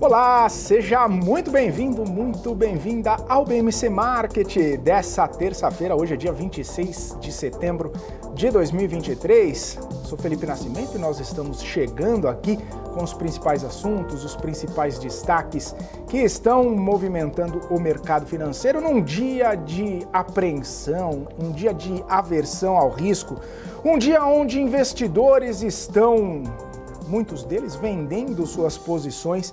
Olá, seja muito bem-vindo, muito bem-vinda ao BMC Market dessa terça-feira. Hoje é dia 26 de setembro de 2023. Sou Felipe Nascimento e nós estamos chegando aqui com os principais assuntos, os principais destaques que estão movimentando o mercado financeiro num dia de apreensão, um dia de aversão ao risco, um dia onde investidores estão, muitos deles, vendendo suas posições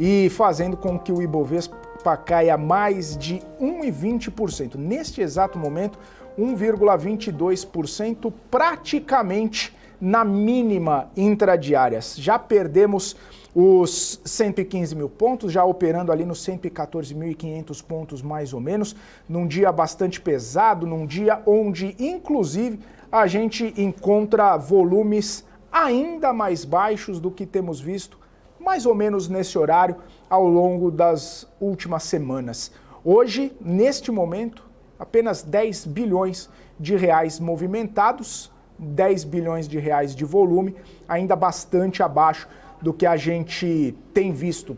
e fazendo com que o Ibovespa caia mais de 1,20%. Neste exato momento, 1,22%, praticamente na mínima intradiária. Já perdemos os 115 mil pontos, já operando ali nos 114.500 pontos mais ou menos, num dia bastante pesado, num dia onde, inclusive, a gente encontra volumes ainda mais baixos do que temos visto mais ou menos nesse horário ao longo das últimas semanas. Hoje, neste momento, apenas 10 bilhões de reais movimentados, 10 bilhões de reais de volume, ainda bastante abaixo do que a gente tem visto,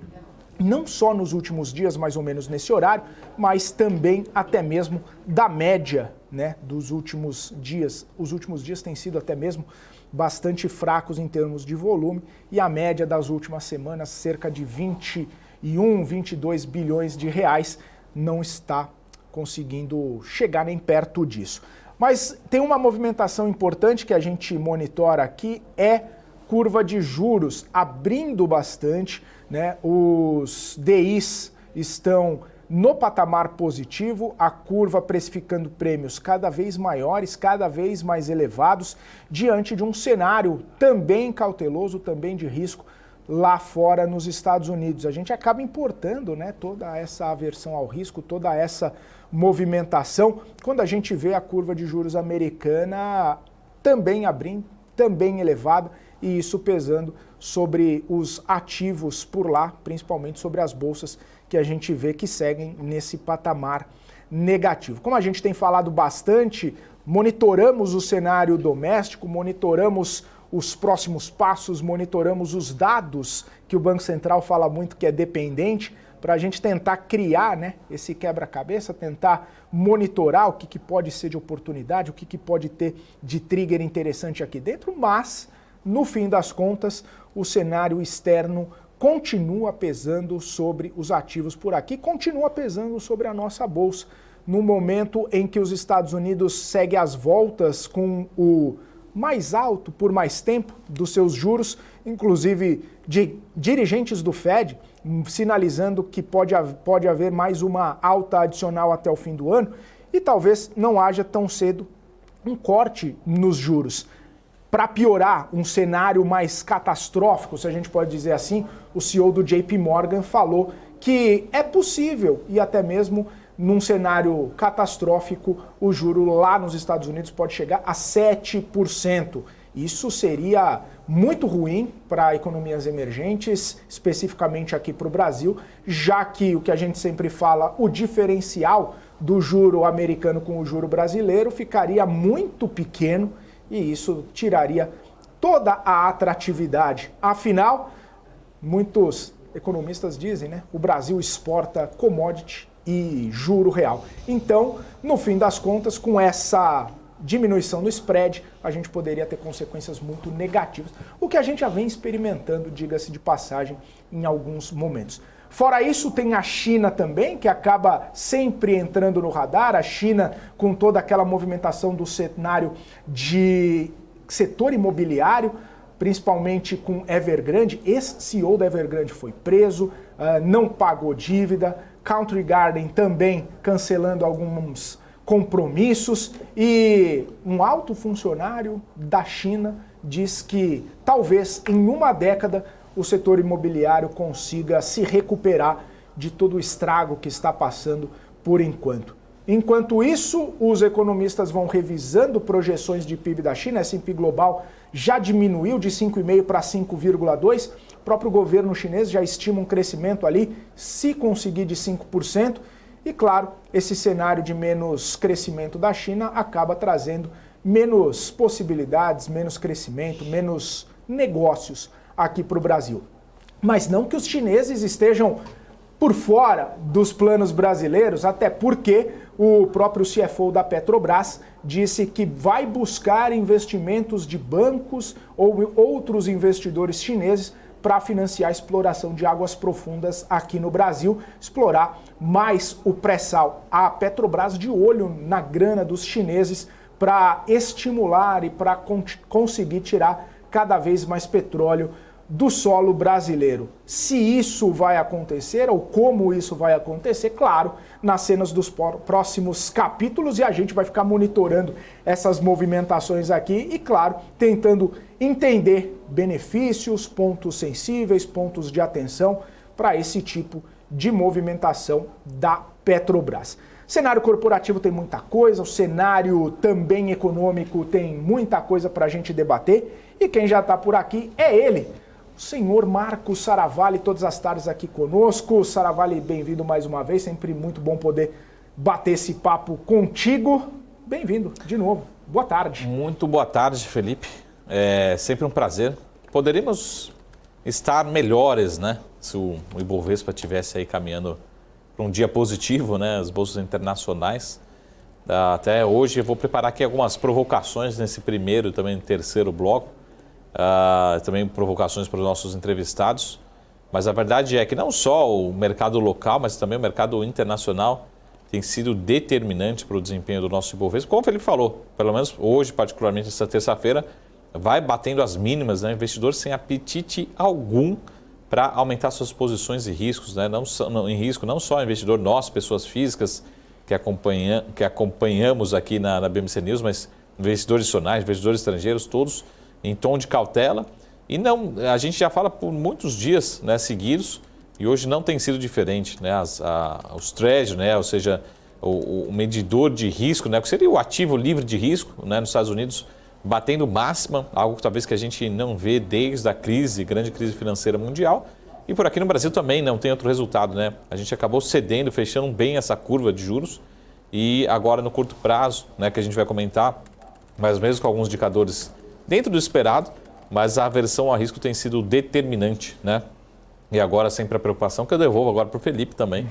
não só nos últimos dias, mais ou menos nesse horário, mas também até mesmo da média, né, dos últimos dias. Os últimos dias têm sido até mesmo bastante fracos em termos de volume e a média das últimas semanas, cerca de 21, 22 bilhões de reais, não está conseguindo chegar nem perto disso. Mas tem uma movimentação importante que a gente monitora aqui, é curva de juros abrindo bastante, né? Os DIs estão no patamar positivo, a curva precificando prêmios cada vez maiores, cada vez mais elevados, diante de um cenário também cauteloso, também de risco lá fora nos Estados Unidos. A gente acaba importando, né, toda essa aversão ao risco, toda essa movimentação, quando a gente vê a curva de juros americana também abrindo, também elevada, e isso pesando sobre os ativos por lá, principalmente sobre as bolsas que a gente vê que seguem nesse patamar negativo. Como a gente tem falado bastante, monitoramos o cenário doméstico, monitoramos os próximos passos, monitoramos os dados que o Banco Central fala muito que é dependente, para a gente tentar criar, né, esse quebra-cabeça, tentar monitorar o que pode ser de oportunidade, o que pode ter de trigger interessante aqui dentro, mas, no fim das contas, o cenário externo continua pesando sobre os ativos por aqui, continua pesando sobre a nossa bolsa, no momento em que os Estados Unidos seguem as voltas com o mais alto por mais tempo dos seus juros, inclusive de dirigentes do Fed, sinalizando que pode haver mais uma alta adicional até o fim do ano e talvez não haja tão cedo um corte nos juros. Para piorar, um cenário mais catastrófico, se a gente pode dizer assim, o CEO do JP Morgan falou que é possível, e até mesmo num cenário catastrófico, o juro lá nos Estados Unidos pode chegar a 7%. Isso seria muito ruim para economias emergentes, especificamente aqui para o Brasil, já que o que a gente sempre fala, o diferencial do juro americano com o juro brasileiro ficaria muito pequeno, e isso tiraria toda a atratividade. Afinal, muitos economistas dizem, né, o Brasil exporta commodity e juro real. Então, no fim das contas, com essa diminuição do spread, a gente poderia ter consequências muito negativas, o que a gente já vem experimentando, diga-se de passagem, em alguns momentos. Fora isso, tem a China também, que acaba sempre entrando no radar, a China com toda aquela movimentação do cenário de setor imobiliário, principalmente com Evergrande. Ex-CEO da Evergrande foi preso, não pagou dívida, Country Garden também cancelando alguns compromissos, e um alto funcionário da China diz que talvez em uma década o setor imobiliário consiga se recuperar de todo o estrago que está passando por enquanto. Enquanto isso, os economistas vão revisando projeções de PIB da China. A S&P Global já diminuiu de 5,5% para 5,2%. O próprio governo chinês já estima um crescimento ali, se conseguir, de 5%. E claro, esse cenário de menos crescimento da China acaba trazendo menos possibilidades, menos crescimento, menos negócios aqui para o Brasil. Mas não que os chineses estejam por fora dos planos brasileiros, até porque o próprio CFO da Petrobras disse que vai buscar investimentos de bancos ou outros investidores chineses para financiar a exploração de águas profundas aqui no Brasil, explorar mais o pré-sal. A Petrobras de olho na grana dos chineses para estimular e para conseguir tirar cada vez mais petróleo do solo brasileiro. Se isso vai acontecer ou como isso vai acontecer, claro, nas cenas dos próximos capítulos, e a gente vai ficar monitorando essas movimentações aqui e, claro, tentando entender benefícios, pontos sensíveis, pontos de atenção para esse tipo de movimentação da Petrobras. Cenário corporativo tem muita coisa, o cenário também econômico tem muita coisa para a gente debater, e quem já está por aqui é ele, o senhor Marcos Saravalli, todas as tardes aqui conosco. Saravalli, bem-vindo mais uma vez, sempre muito bom poder bater esse papo contigo. Bem-vindo de novo, boa tarde. Muito boa tarde, Felipe. É sempre um prazer. Poderíamos estar melhores, né? Se o Ibovespa estivesse aí caminhando para um dia positivo, né? As bolsas internacionais. Até hoje eu vou preparar aqui algumas provocações nesse primeiro e também terceiro bloco. Também provocações para os nossos entrevistados, mas a verdade é que não só o mercado local, mas também o mercado internacional tem sido determinante para o desempenho do nosso Ibovespa. Como o Felipe falou, pelo menos hoje, particularmente essa terça-feira, vai batendo as mínimas, né? Investidor sem apetite algum para aumentar suas posições e riscos, né? Não só investidor, nós, pessoas físicas que acompanhamos aqui na BMC News, mas investidores nacionais, investidores estrangeiros, todos em tom de cautela, e não, a gente já fala por muitos dias, né, seguidos, e hoje não tem sido diferente, né, os Treasury, né, ou seja, o medidor de risco, né, que seria o ativo livre de risco, né, nos Estados Unidos, batendo máxima, algo que talvez que a gente não vê desde a grande crise financeira mundial, e por aqui no Brasil também não tem outro resultado, né, a gente acabou cedendo, fechando bem essa curva de juros, e agora no curto prazo, né, que a gente vai comentar, mas mesmo com alguns indicadores dentro do esperado, mas a aversão a risco tem sido determinante, né? E agora sempre a preocupação que eu devolvo agora para o Felipe também,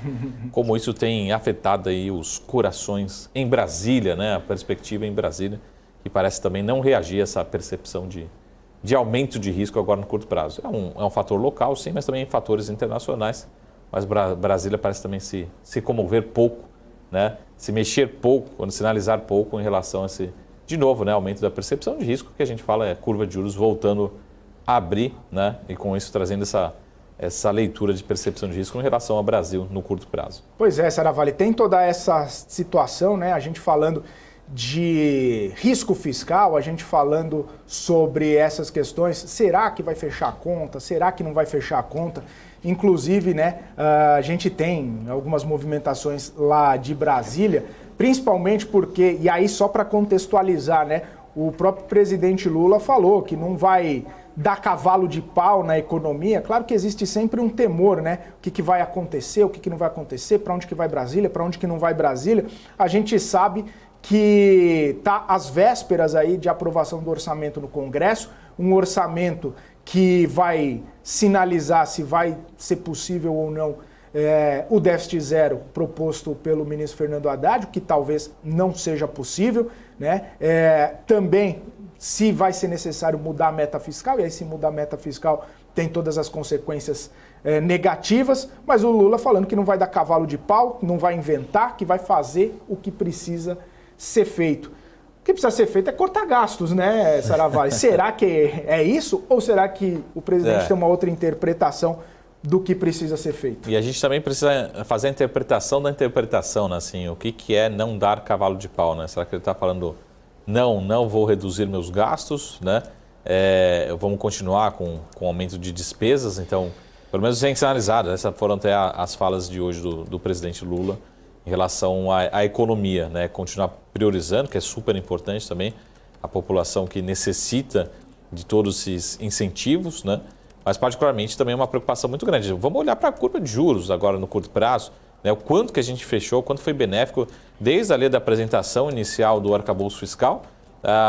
como isso tem afetado aí os corações em Brasília, né? A perspectiva em Brasília, que parece também não reagir a essa percepção de aumento de risco agora no curto prazo. É um fator local, sim, mas também fatores internacionais, mas Brasília parece também se comover pouco, né? Se mexer pouco, sinalizar pouco em relação a esse, de novo, né, aumento da percepção de risco, que a gente fala é curva de juros voltando a abrir, né, e com isso trazendo essa leitura de percepção de risco em relação ao Brasil no curto prazo. Pois é, Saravalli, tem toda essa situação, né, a gente falando de risco fiscal, a gente falando sobre essas questões, será que vai fechar a conta, será que não vai fechar a conta? Inclusive, né, a gente tem algumas movimentações lá de Brasília, principalmente porque, e aí só para contextualizar, né, o próprio presidente Lula falou que não vai dar cavalo de pau na economia. Claro que existe sempre um temor, né? O que vai acontecer, o que não vai acontecer, para onde que vai Brasília, para onde que não vai Brasília. A gente sabe que está às vésperas aí de aprovação do orçamento no Congresso, um orçamento que vai sinalizar se vai ser possível ou não o déficit zero proposto pelo ministro Fernando Haddad, o que talvez não seja possível, né? Também se vai ser necessário mudar a meta fiscal, e aí se mudar a meta fiscal tem todas as consequências negativas, mas o Lula falando que não vai dar cavalo de pau, não vai inventar, que vai fazer o que precisa ser feito. O que precisa ser feito é cortar gastos, né, Saravalli? Será que é isso? Ou será que o presidente tem uma outra interpretação do que precisa ser feito? E a gente também precisa fazer a interpretação da interpretação, né? Assim, o que é não dar cavalo de pau, né? Será que ele está falando não vou reduzir meus gastos, né? Vamos continuar com aumento de despesas, então, pelo menos sem sinalizar, essas foram até as falas de hoje do presidente Lula em relação à economia, né? Continuar priorizando, que é super importante também, a população que necessita de todos esses incentivos, né? Mas particularmente também é uma preocupação muito grande. Vamos olhar para a curva de juros agora no curto prazo, né? O quanto que a gente fechou, quanto foi benéfico desde a lei da apresentação inicial do arcabouço fiscal,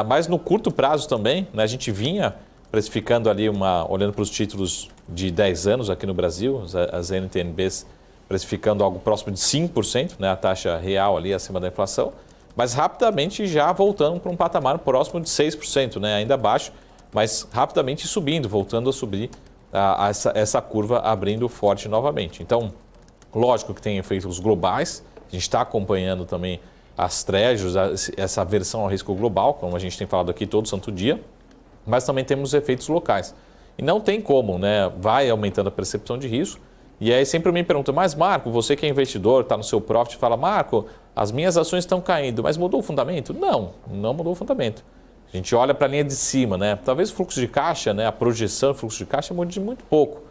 mas no curto prazo também, né? A gente vinha precificando ali, olhando para os títulos de 10 anos aqui no Brasil, as NTNBs precificando algo próximo de 5%, né, a taxa real ali acima da inflação, mas rapidamente já voltando para um patamar próximo de 6%, né, ainda baixo, mas rapidamente subindo, voltando a subir essa curva abrindo forte novamente. Então, lógico que tem efeitos globais, a gente está acompanhando também as Treasuries, essa aversão ao risco global, como a gente tem falado aqui todo santo dia, mas também temos efeitos locais. E não tem como, né? Vai aumentando a percepção de risco. E aí sempre me perguntam, mas Marco, você que é investidor, está no seu profit, fala, Marco, as minhas ações estão caindo, mas mudou o fundamento? Não, não mudou o fundamento. A gente olha para a linha de cima, né? Talvez o fluxo de caixa, né? A projeção do fluxo de caixa mude muito pouco.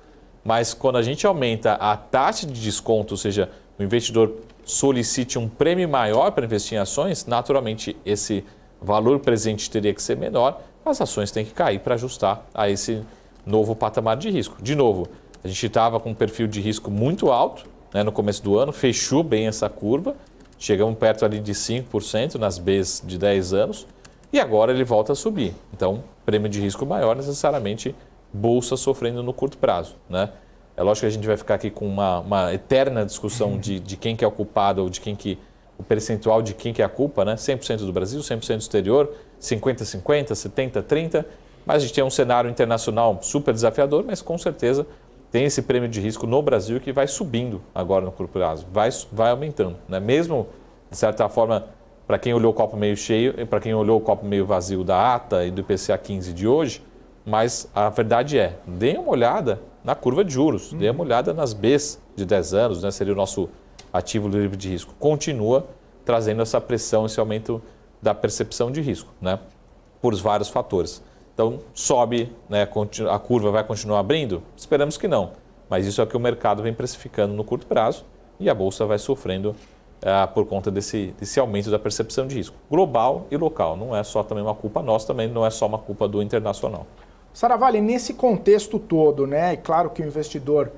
Mas quando a gente aumenta a taxa de desconto, ou seja, o investidor solicite um prêmio maior para investir em ações, naturalmente esse valor presente teria que ser menor, as ações têm que cair para ajustar a esse novo patamar de risco. De novo, a gente estava com um perfil de risco muito alto, né, no começo do ano, fechou bem essa curva, chegamos perto ali de 5% nas Bs de 10 anos e agora ele volta a subir. Então, prêmio de risco maior, necessariamente bolsa sofrendo no curto prazo, né? É lógico que a gente vai ficar aqui com uma eterna discussão de quem que é o culpado ou de quem que o percentual de quem que é a culpa, né? 100% do Brasil, 100% do exterior, 50-50, 70-30, mas a gente tem um cenário internacional super desafiador, mas com certeza tem esse prêmio de risco no Brasil que vai subindo agora no curto prazo, vai aumentando, né? Mesmo, de certa forma, para quem olhou o copo meio cheio e para quem olhou o copo meio vazio da ata e do IPCA 15 de hoje, mas a verdade é, dê uma olhada na curva de juros, dê uma olhada nas Bs de 10 anos, né? Seria o nosso ativo livre de risco. Continua trazendo essa pressão, esse aumento da percepção de risco, né? Por vários fatores. Então, sobe, né? A curva vai continuar abrindo? Esperamos que não, mas isso é o que o mercado vem precificando no curto prazo e a Bolsa vai sofrendo por conta desse aumento da percepção de risco. Global e local, não é só também uma culpa nossa, também não é só uma culpa do internacional. Saravalli, nesse contexto todo, né? É claro que o investidor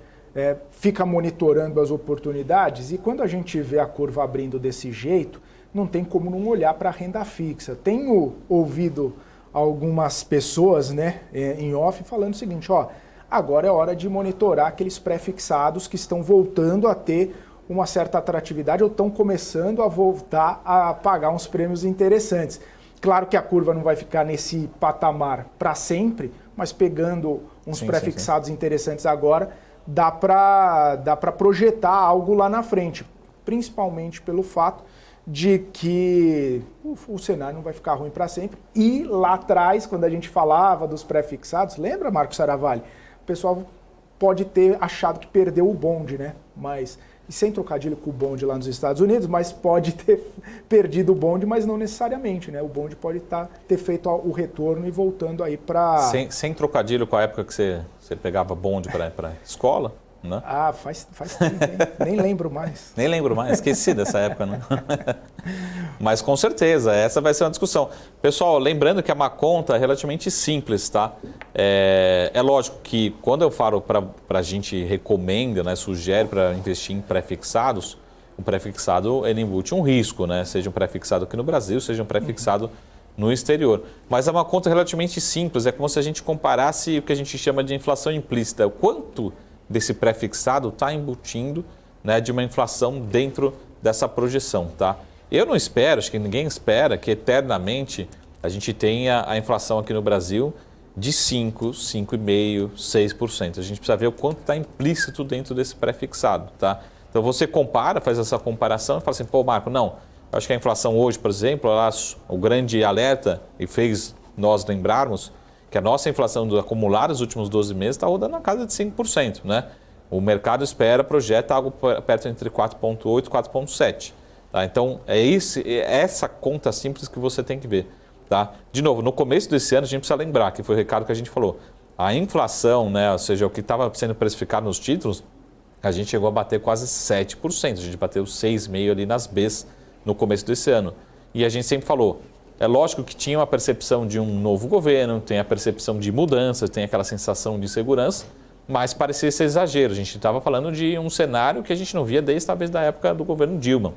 fica monitorando as oportunidades e quando a gente vê a curva abrindo desse jeito, não tem como não olhar para a renda fixa. Tenho ouvido algumas pessoas, né, em off falando o seguinte, ó, agora é hora de monitorar aqueles pré-fixados que estão voltando a ter uma certa atratividade ou estão começando a voltar a pagar uns prêmios interessantes. Claro que a curva não vai ficar nesse patamar para sempre, mas pegando uns pré-fixados interessantes agora, dá para projetar algo lá na frente, principalmente pelo fato de que o cenário não vai ficar ruim para sempre. E lá atrás, quando a gente falava dos pré-fixados, lembra, Marco Saravalli? O pessoal pode ter achado que perdeu o bonde, né? Mas, e sem trocadilho com o bonde lá nos Estados Unidos, mas pode ter perdido o bonde, mas não necessariamente, né? O bonde pode ter feito o retorno e voltando aí para... Sem trocadilho com a época que você pegava bonde para escola, né? Ah, faz tempo, hein? Nem lembro mais. Nem lembro mais, esqueci dessa época, né? Mas com certeza, essa vai ser uma discussão. Pessoal, lembrando que é uma conta relativamente simples, tá? É lógico que quando eu falo para a gente recomenda, né, sugere para investir em pré-fixados, o pré-fixado ele embute um risco, né? Seja um pré-fixado aqui no Brasil, seja um pré-fixado no exterior. Mas é uma conta relativamente simples, é como se a gente comparasse o que a gente chama de inflação implícita. O quanto desse pré-fixado está embutindo, né, de uma inflação dentro dessa projeção, tá? Eu não espero, acho que ninguém espera que eternamente a gente tenha a inflação aqui no Brasil de 5, 5,5%, 6%. A gente precisa ver o quanto está implícito dentro desse pré-fixado, tá? Então você compara, faz essa comparação e fala assim, pô, Marco, não, eu acho que a inflação hoje, por exemplo, o grande alerta e fez nós lembrarmos que a nossa inflação do acumulado nos últimos 12 meses está rodando na casa de 5%, né? O mercado projeta algo perto entre 4,8% e 4,7%. Tá? Então, é essa conta simples que você tem que ver. Tá? De novo, no começo desse ano, a gente precisa lembrar, que foi o recado que a gente falou, a inflação, né, ou seja, o que estava sendo precificado nos títulos, a gente chegou a bater quase 7%, a gente bateu 6,5% ali nas Bs no começo desse ano. E a gente sempre falou, é lógico que tinha uma percepção de um novo governo, tem a percepção de mudanças, tem aquela sensação de insegurança, mas parecia ser exagero. A gente estava falando de um cenário que a gente não via desde talvez da época do governo Dilma.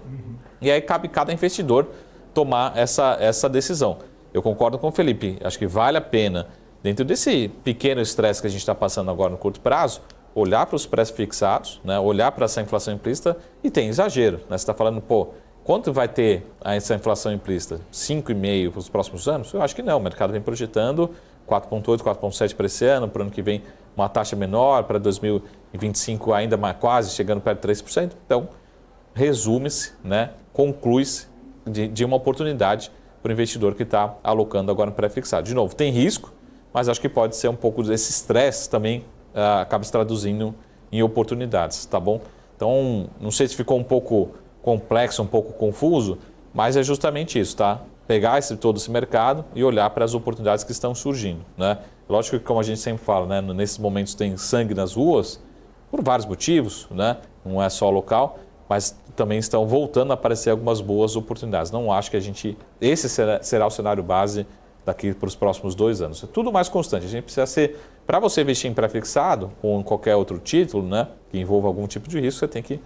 E aí cabe cada investidor tomar essa decisão. Eu concordo com o Felipe, acho que vale a pena dentro desse pequeno estresse que a gente está passando agora no curto prazo, olhar para os pré-fixados, né, olhar para essa inflação implícita e tem exagero. Né? Você está falando, quanto vai ter essa inflação implícita? 5,5% para os próximos anos? Eu acho que não. O mercado vem projetando 4,8%, 4,7% para esse ano, para o ano que vem uma taxa menor, para 2025 ainda mais, quase chegando perto de 3%. Então, resume-se, né, conclui-se de uma oportunidade para o investidor que está alocando agora no pré-fixado. De novo, tem risco, mas acho que pode ser um pouco desse estresse também acaba se traduzindo em oportunidades, tá bom? Então, não sei se ficou um pouco complexo, um pouco confuso, mas é justamente isso, tá? Pegar todo esse mercado e olhar para as oportunidades que estão surgindo, né? Lógico que, como a gente sempre fala, né, nesses momentos tem sangue nas ruas, por vários motivos, né? Não é só local, mas também estão voltando a aparecer algumas boas oportunidades. Não acho que esse será o cenário base daqui para os próximos 2 anos. É tudo mais constante. A gente precisa ser, para você investir em pré-fixado ou em qualquer outro título, né, que envolva algum tipo de risco, você tem que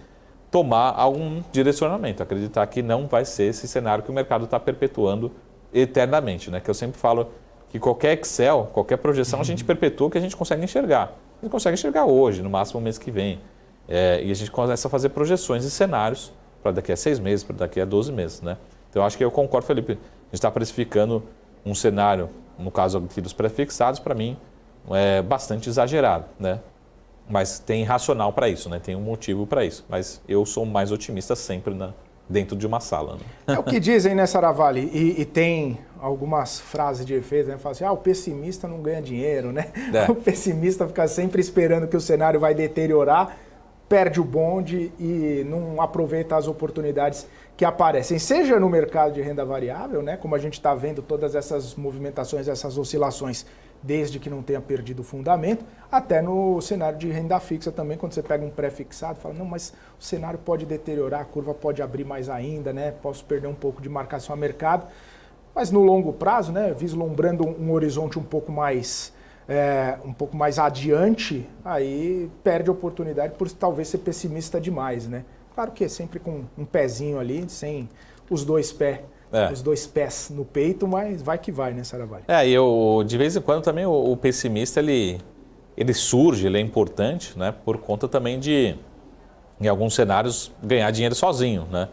tomar algum direcionamento, acreditar que não vai ser esse cenário que o mercado está perpetuando eternamente, né? Que eu sempre falo que qualquer Excel, qualquer projeção, a gente perpetua o que a gente consegue enxergar. A gente consegue enxergar hoje, no máximo mês que vem. E a gente começa a fazer projeções e cenários para daqui a 6 meses, para daqui a 12 meses, né? Então, eu acho que eu concordo, Felipe, a gente está precificando um cenário, no caso aqui dos pré-fixados, para mim, é bastante exagerado, né? Mas tem racional para isso, né? Tem um motivo para isso. Mas eu sou mais otimista sempre dentro de uma sala. Né? É o que dizem, né, Saravalli? E tem algumas frases de efeito, né? Fala assim, o pessimista não ganha dinheiro, né? O pessimista fica sempre esperando que o cenário vai deteriorar, perde o bonde e não aproveita as oportunidades que aparecem, seja no mercado de renda variável, né, como a gente está vendo todas essas movimentações, essas oscilações, desde que não tenha perdido o fundamento, até no cenário de renda fixa também, quando você pega um pré-fixado, fala, não, mas o cenário pode deteriorar, a curva pode abrir mais ainda, né, posso perder um pouco de marcação a mercado, mas no longo prazo, né, vislumbrando um horizonte um pouco mais adiante, aí perde a oportunidade por talvez ser pessimista demais, né? Claro que é sempre com um pezinho ali, sem os dois pés no peito, mas vai que vai, né, Saravalli? E de vez em quando também o pessimista, ele surge, ele é importante, né, por conta também de, em alguns cenários, ganhar dinheiro sozinho, né?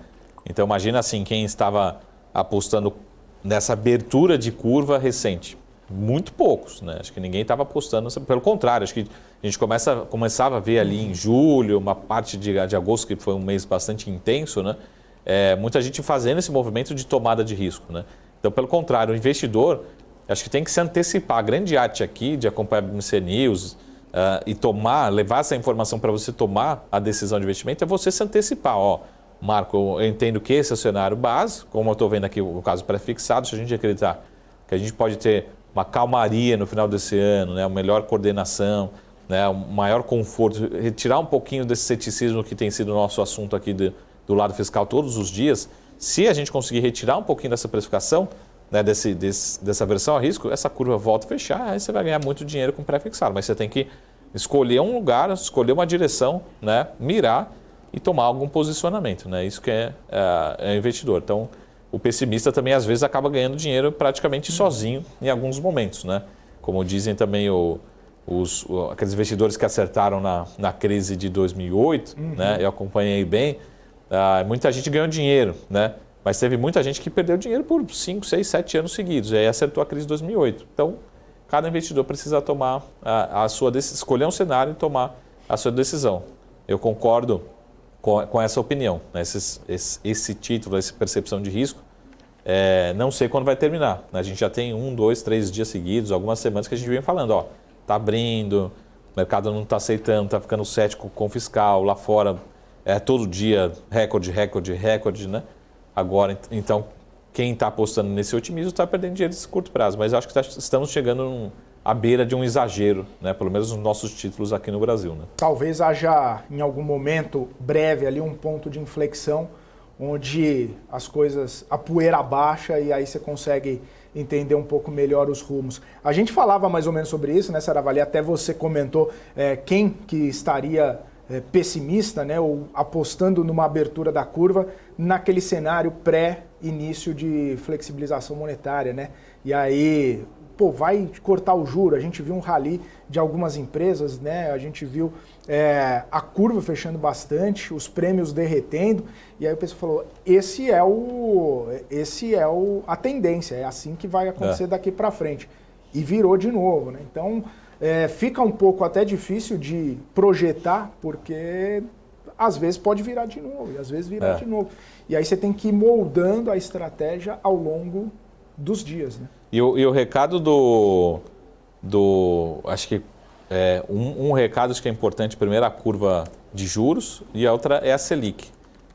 Então imagina assim, quem estava apostando nessa abertura de curva recente, muito poucos, né? Acho que ninguém estava apostando, pelo contrário, acho que a gente começava a ver ali em julho, uma parte de agosto, que foi um mês bastante intenso, né? Muita gente fazendo esse movimento de tomada de risco, né? Então, pelo contrário, o investidor, acho que tem que se antecipar. A grande arte aqui de acompanhar a BMC News e levar essa informação para você tomar a decisão de investimento é você se antecipar. Marco, eu entendo que esse é o cenário base, como eu estou vendo aqui o caso pré-fixado, se a gente acreditar que a gente pode ter uma calmaria no final desse ano, né, uma melhor coordenação, né, um maior conforto, retirar um pouquinho desse ceticismo que tem sido o nosso assunto aqui do lado fiscal todos os dias. Se a gente conseguir retirar um pouquinho dessa precificação, né, dessa aversão a risco, essa curva volta a fechar, aí você vai ganhar muito dinheiro com pré-fixado. Mas você tem que escolher um lugar, escolher uma direção, né, mirar e tomar algum posicionamento. Né? Isso que é investidor. Então, o pessimista também, às vezes, acaba ganhando dinheiro praticamente sozinho em alguns momentos, né? Como dizem também aqueles investidores que acertaram na crise de 2008, né? Eu acompanhei bem, muita gente ganhou dinheiro, né? Mas teve muita gente que perdeu dinheiro por 5, 6, 7 anos seguidos, e aí acertou a crise de 2008. Então, cada investidor precisa tomar escolher um cenário e tomar a sua decisão. Eu concordo com essa opinião, né? Esse título, essa percepção de risco, não sei quando vai terminar. Né? A gente já tem 1, 2, 3 dias seguidos, algumas semanas que a gente vem falando, está abrindo, o mercado não está aceitando, está ficando cético com o fiscal, lá fora todo dia recorde, né? Agora, então, quem está apostando nesse otimismo está perdendo dinheiro nesse curto prazo, mas eu acho que estamos chegando à beira de um exagero, né? Pelo menos nos nossos títulos aqui no Brasil. Né? Talvez haja, em algum momento breve, ali um ponto de inflexão, onde as coisas, a poeira baixa e aí você consegue entender um pouco melhor os rumos. A gente falava mais ou menos sobre isso, né, Saravalli? Até você comentou quem que estaria pessimista, né, ou apostando numa abertura da curva naquele cenário pré-início de flexibilização monetária, né? E aí pô, vai cortar o juro. A gente viu um rally de algumas empresas, né? A gente viu a curva fechando bastante, os prêmios derretendo, e aí o pessoal falou, a tendência, é assim que vai acontecer daqui para frente. E virou de novo, né? Então, fica um pouco até difícil de projetar, porque às vezes pode virar de novo, e às vezes virar de novo. E aí você tem que ir moldando a estratégia ao longo dos dias, né? E o recado acho que um recado que é importante, primeiro a curva de juros e a outra é a Selic.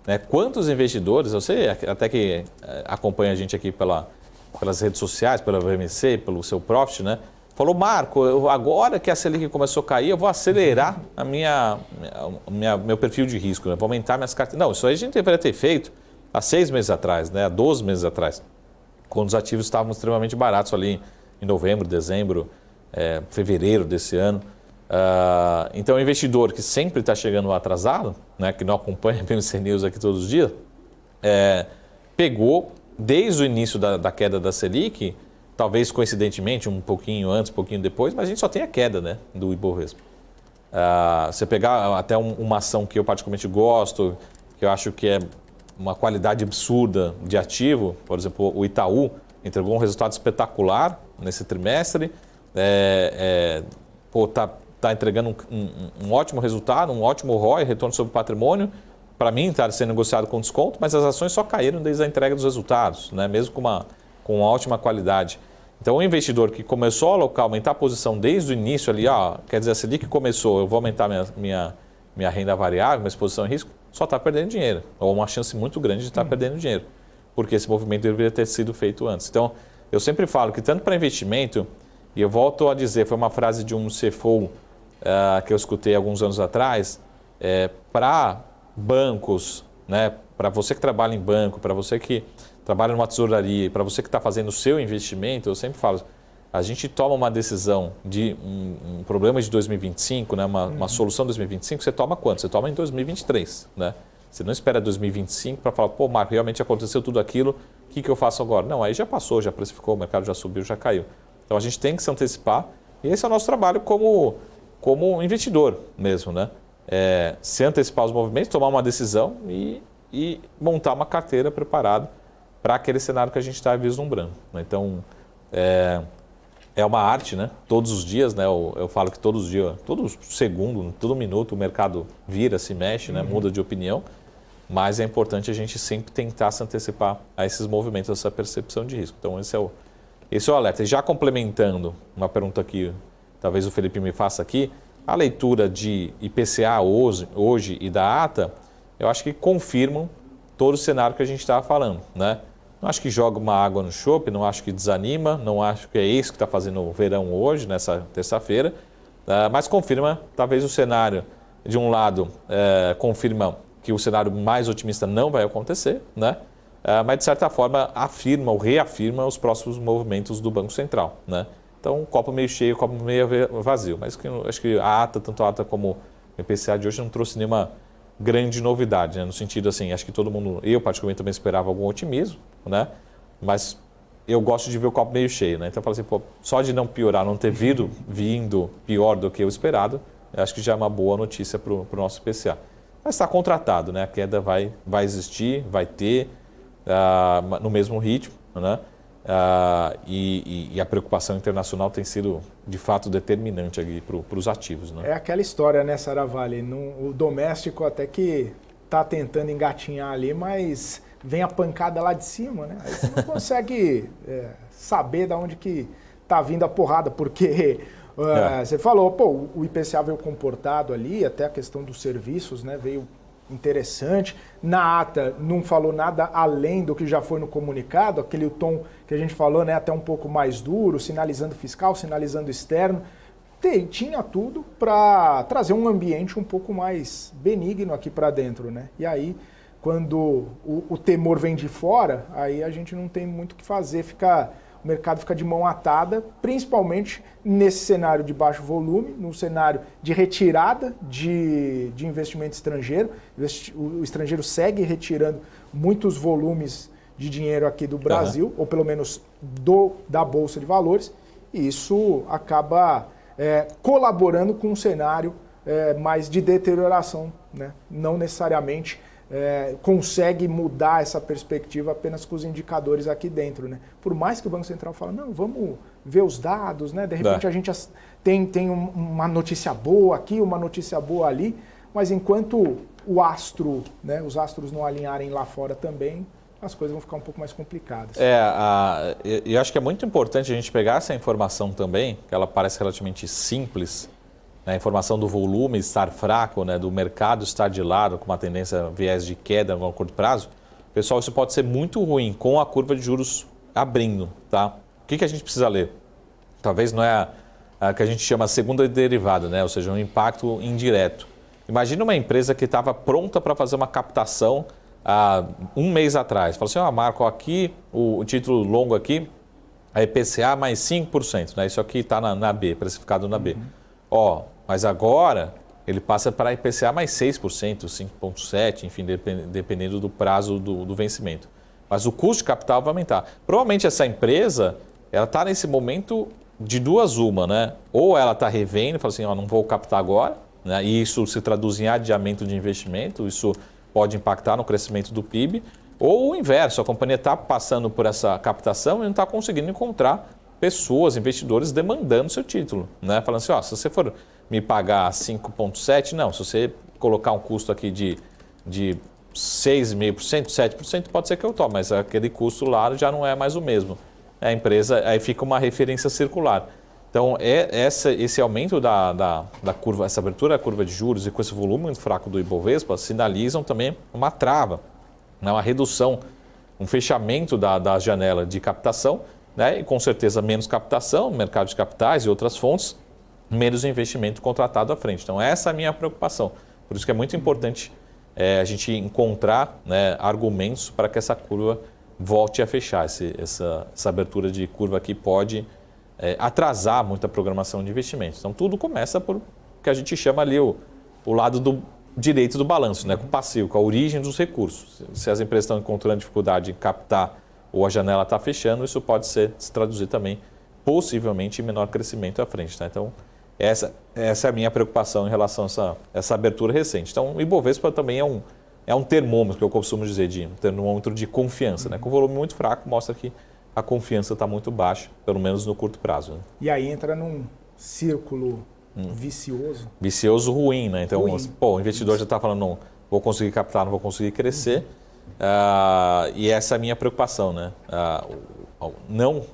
Né? Quantos investidores, você até que acompanha a gente aqui pelas redes sociais, pela VMC, pelo seu Profit, né? Falou, Marco, agora que a Selic começou a cair, eu vou acelerar meu perfil de risco, né? Vou aumentar minhas carteiras. Não, isso aí a gente deveria ter feito há 6 meses atrás, né? Há 12 meses atrás, quando os ativos estavam extremamente baratos ali em novembro, dezembro, fevereiro desse ano. Então, o investidor que sempre está chegando atrasado, né, que não acompanha a BMC News aqui todos os dias, pegou desde o início da queda da Selic, talvez coincidentemente um pouquinho antes, um pouquinho depois, mas a gente só tem a queda, né, do Ibovespa. Você pegar até uma ação que eu particularmente gosto, que eu acho que é uma qualidade absurda de ativo, por exemplo, o Itaú entregou um resultado espetacular nesse trimestre, está entregando um ótimo resultado, um ótimo ROI, retorno sobre patrimônio. Para mim, está sendo negociado com desconto, mas as ações só caíram desde a entrega dos resultados, né? Mesmo com uma ótima qualidade. Então, o investidor que começou a alocar, aumentar a posição desde o início ali, quer dizer, a Selic começou, eu vou aumentar minha renda variável, minha exposição em risco, só está perdendo dinheiro, ou uma chance muito grande de estar perdendo dinheiro, porque esse movimento deveria ter sido feito antes. Então, eu sempre falo que tanto para investimento, e eu volto a dizer, foi uma frase de um CFO que eu escutei alguns anos atrás, para bancos, né, para você que trabalha em banco, para você que trabalha numa tesouraria, para você que está fazendo o seu investimento, eu sempre falo, a gente toma uma decisão de um problema de 2025, né, uma solução de 2025, você toma quanto? Você toma em 2023, né? Você não espera 2025 para falar, pô, Marco, realmente aconteceu tudo aquilo, o que eu faço agora? Não, aí já passou, já precificou, o mercado já subiu, já caiu. Então a gente tem que se antecipar e esse é o nosso trabalho como investidor mesmo, né? Se antecipar os movimentos, tomar uma decisão e montar uma carteira preparada para aquele cenário que a gente está vislumbrando. Né? Então, é uma arte, né? Todos os dias, né? Eu falo que todos os dias, todo segundo, todo minuto o mercado vira, se mexe, né? Muda de opinião, mas é importante a gente sempre tentar se antecipar a esses movimentos, a essa percepção de risco. Então, esse é o alerta. E já complementando uma pergunta que talvez o Felipe me faça aqui, a leitura de IPCA hoje e da ata, eu acho que confirmam todo o cenário que a gente estava falando, né? Não acho que joga uma água no chope, não acho que desanima, não acho que é isso que está fazendo o verão hoje, nessa terça-feira, mas confirma, talvez o cenário, de um lado, confirma que o cenário mais otimista não vai acontecer, né? Mas de certa forma afirma ou reafirma os próximos movimentos do Banco Central, né? Então, copo meio cheio, copo meio vazio. Mas acho que a ata, tanto a ata como o IPCA de hoje, não trouxe nenhuma grande novidade, né? No sentido assim, acho que todo mundo, eu particularmente também esperava algum otimismo, né? Mas eu gosto de ver o copo meio cheio, né? Então eu falo assim, pô, só de não piorar, não ter vindo pior do que o esperado, eu acho que já é uma boa notícia para o nosso IPCA. Mas está contratado, né? A queda vai existir, vai ter no mesmo ritmo, né? E a preocupação internacional tem sido, de fato, determinante para os ativos. Né? É aquela história, né, Saravalli? O doméstico até que está tentando engatinhar ali, mas vem a pancada lá de cima, né? Aí você não consegue saber de onde que está vindo a porrada, porque você falou, pô, o IPCA veio comportado ali, até a questão dos serviços, né, veio interessante. Na ata não falou nada além do que já foi no comunicado, aquele tom que a gente falou, né, até um pouco mais duro, sinalizando fiscal, sinalizando externo. Tinha tudo para trazer um ambiente um pouco mais benigno aqui para dentro, né? E aí, quando o temor vem de fora, aí a gente não tem muito o que fazer, o mercado fica de mão atada, principalmente nesse cenário de baixo volume, no cenário de retirada de investimento estrangeiro. O estrangeiro segue retirando muitos volumes de dinheiro aqui do Brasil, ou pelo menos da Bolsa de Valores, e isso acaba colaborando com um cenário mais de deterioração, né? Não necessariamente consegue mudar essa perspectiva apenas com os indicadores aqui dentro, né? Por mais que o Banco Central fale, não, vamos ver os dados, né? De repente a gente tem uma notícia boa aqui, uma notícia boa ali, mas enquanto né, os astros não alinharem lá fora também, as coisas vão ficar um pouco mais complicadas. Eu acho que é muito importante a gente pegar essa informação também, que ela parece relativamente simples, né, a informação do volume estar fraco, né, do mercado estar de lado, com uma tendência viés de queda no curto prazo. Pessoal, isso pode ser muito ruim com a curva de juros abrindo. Tá? O que a gente precisa ler? Talvez não é a que a gente chama segunda derivada, né, ou seja, um impacto indireto. Imagina uma empresa que estava pronta para fazer uma captação há um mês atrás. Fala assim, Marco, aqui o título longo aqui é IPCA mais 5%. Né? Isso aqui está na B, precificado na B. Mas agora ele passa para IPCA mais 6%, 5,7%, enfim, dependendo do prazo do vencimento. Mas o custo de capital vai aumentar. Provavelmente essa empresa ela está nesse momento de duas uma, né? Ou ela está revendo, fala assim, não vou captar agora, né? E isso se traduz em adiamento de investimento, isso pode impactar no crescimento do PIB, ou o inverso, a companhia está passando por essa captação e não está conseguindo encontrar pessoas, investidores demandando seu título, né? Falando assim, se você for me pagar 5,7%, não, se você colocar um custo aqui de 6,5%, 7%, pode ser que eu tome, mas aquele custo lá já não é mais o mesmo. A empresa, aí fica uma referência circular. Então, esse aumento da curva, essa abertura da curva de juros e com esse volume muito fraco do Ibovespa sinalizam também uma trava, né, uma redução, um fechamento da janela de captação, né, e com certeza menos captação no mercado de capitais e outras fontes, menos investimento contratado à frente. Então, essa é a minha preocupação. Por isso que é muito importante a gente encontrar, né, argumentos para que essa curva volte a fechar. Essa abertura de curva aqui pode atrasar muita programação de investimentos. Então, tudo começa por o que a gente chama ali o lado do direito do balanço, né, com o passivo, com a origem dos recursos. Se as empresas estão encontrando dificuldade em captar ou a janela está fechando, isso pode se traduzir também, possivelmente, em menor crescimento à frente. Tá? Então, essa é a minha preocupação em relação a essa abertura recente. Então, o Ibovespa também é um termômetro, que eu costumo dizer, um termômetro de confiança. Né? Com volume muito fraco, mostra que a confiança está muito baixa, pelo menos no curto prazo. Né? E aí entra num círculo vicioso. Vicioso ruim, né? Então, o investidor já está falando, não vou conseguir captar, não vou conseguir crescer. E essa é a minha preocupação, né? A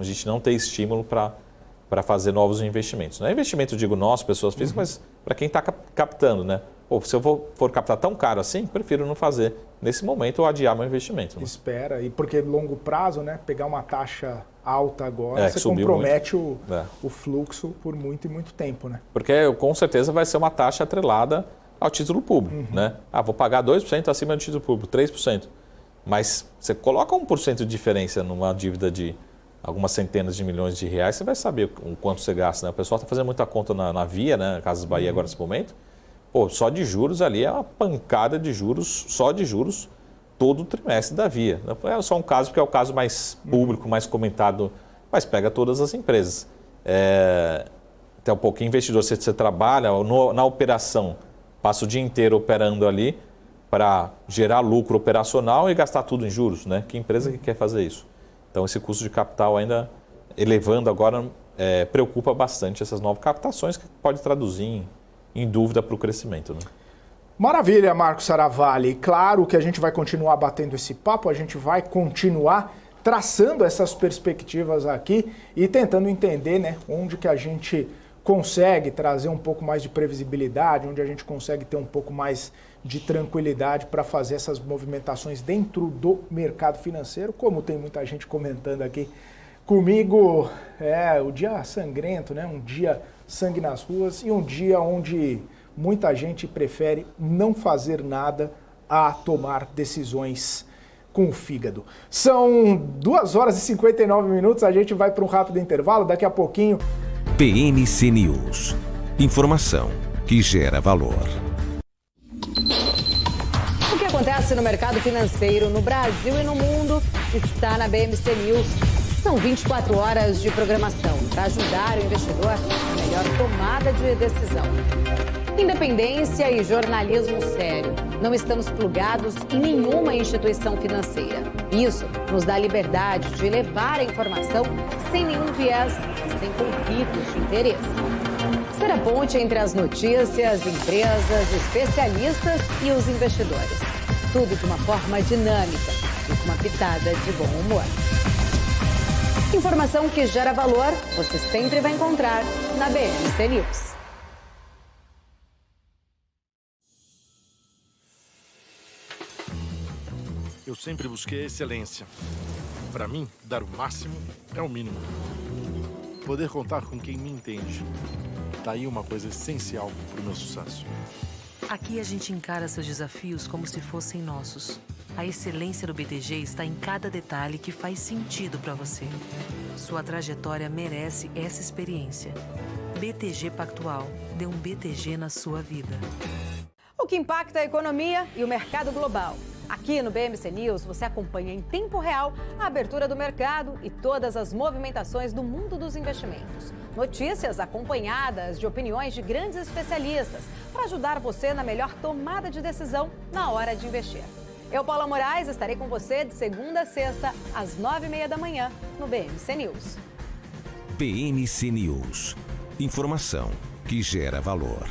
gente não tem estímulo para fazer novos investimentos. Não é investimento, digo, nós, pessoas físicas, mas para quem está captando, né? Se eu for captar tão caro assim, prefiro não fazer nesse momento ou adiar meu investimento. Né? Espera, e porque longo prazo, né? Pegar uma taxa alta agora, você compromete o fluxo por muito e muito tempo, né? Porque com certeza vai ser uma taxa atrelada ao título público, né? Vou pagar 2% acima do título público, 3%. Mas você coloca 1% de diferença numa dívida de algumas centenas de milhões de reais, você vai saber o quanto você gasta, né? O pessoal está fazendo muita conta na Via, né? Casas Bahia agora nesse momento. Só de juros ali é uma pancada de juros, só de juros, todo o trimestre da Via. É só um caso, porque é o caso mais público, mais comentado, mas pega todas as empresas. Até um pouquinho investidor, você trabalha na operação, passa o dia inteiro operando ali para gerar lucro operacional e gastar tudo em juros, né? Que empresa que quer fazer isso? Então, esse custo de capital ainda elevando agora preocupa bastante essas novas captações que pode traduzir em dúvida para o crescimento. Né? Maravilha, Marco Saravalli. Claro que a gente vai continuar batendo esse papo, a gente vai continuar traçando essas perspectivas aqui e tentando entender, né, onde que a gente consegue trazer um pouco mais de previsibilidade, onde a gente consegue ter um pouco mais de tranquilidade para fazer essas movimentações dentro do mercado financeiro, como tem muita gente comentando aqui comigo, o dia sangrento, né? Um dia sangue nas ruas e um dia onde muita gente prefere não fazer nada a tomar decisões com o fígado. São 2 horas e 59 minutos, a gente vai para um rápido intervalo, daqui a pouquinho. PNC News. Informação que gera valor. O que acontece no mercado financeiro no Brasil e no mundo está na BMC News. São 24 horas de programação para ajudar o investidor na melhor tomada de decisão. Independência e jornalismo sério. Não estamos plugados em nenhuma instituição financeira. Isso nos dá a liberdade de levar a informação sem nenhum viés e sem conflitos de interesse. Ser a ponte entre as notícias, empresas, especialistas e os investidores. Tudo de uma forma dinâmica e com uma pitada de bom humor. Informação que gera valor, você sempre vai encontrar na BMC News. Eu sempre busquei a excelência. Para mim, dar o máximo é o mínimo. Poder contar com quem me entende. Tá aí uma coisa essencial para o meu sucesso. Aqui a gente encara seus desafios como se fossem nossos. A excelência do BTG está em cada detalhe que faz sentido para você. Sua trajetória merece essa experiência. BTG Pactual. Dê um BTG na sua vida. O que impacta a economia e o mercado global. Aqui no BMC News você acompanha em tempo real a abertura do mercado e todas as movimentações do mundo dos investimentos. Notícias acompanhadas de opiniões de grandes especialistas para ajudar você na melhor tomada de decisão na hora de investir. Eu, Paula Moraes, estarei com você de segunda a sexta, às 9h30 da manhã, no BMC News. BMC News. Informação que gera valor.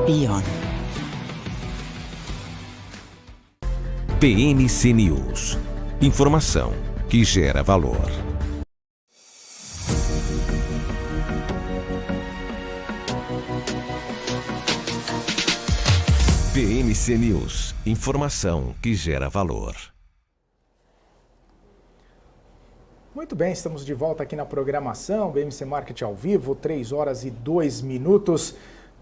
Beyond. BMC News. Informação que gera valor. BMC News. Informação que gera valor. Muito bem, estamos de volta aqui na programação, BMC Market ao vivo, 3 horas e 2 minutos.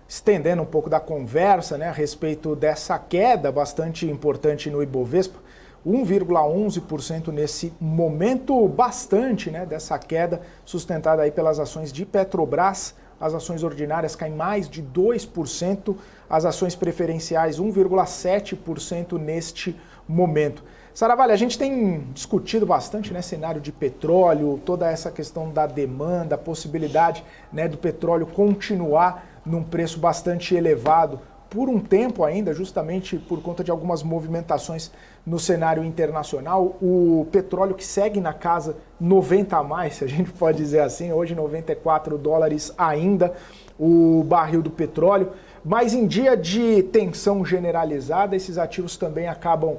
Estendendo um pouco da conversa, né, a respeito dessa queda bastante importante no Ibovespa, 1,11% nesse momento, bastante, né, dessa queda sustentada aí pelas ações de Petrobras. As ações ordinárias caem mais de 2%, as ações preferenciais 1,7% neste momento. Saravalli, a gente tem discutido bastante, né, cenário de petróleo, toda essa questão da demanda, a possibilidade, né, do petróleo continuar num preço bastante elevado por um tempo ainda, justamente por conta de algumas movimentações no cenário internacional. O petróleo que segue na casa 90 a mais, se a gente pode dizer assim, hoje 94 dólares ainda o barril do petróleo. Mas em dia de tensão generalizada, esses ativos também acabam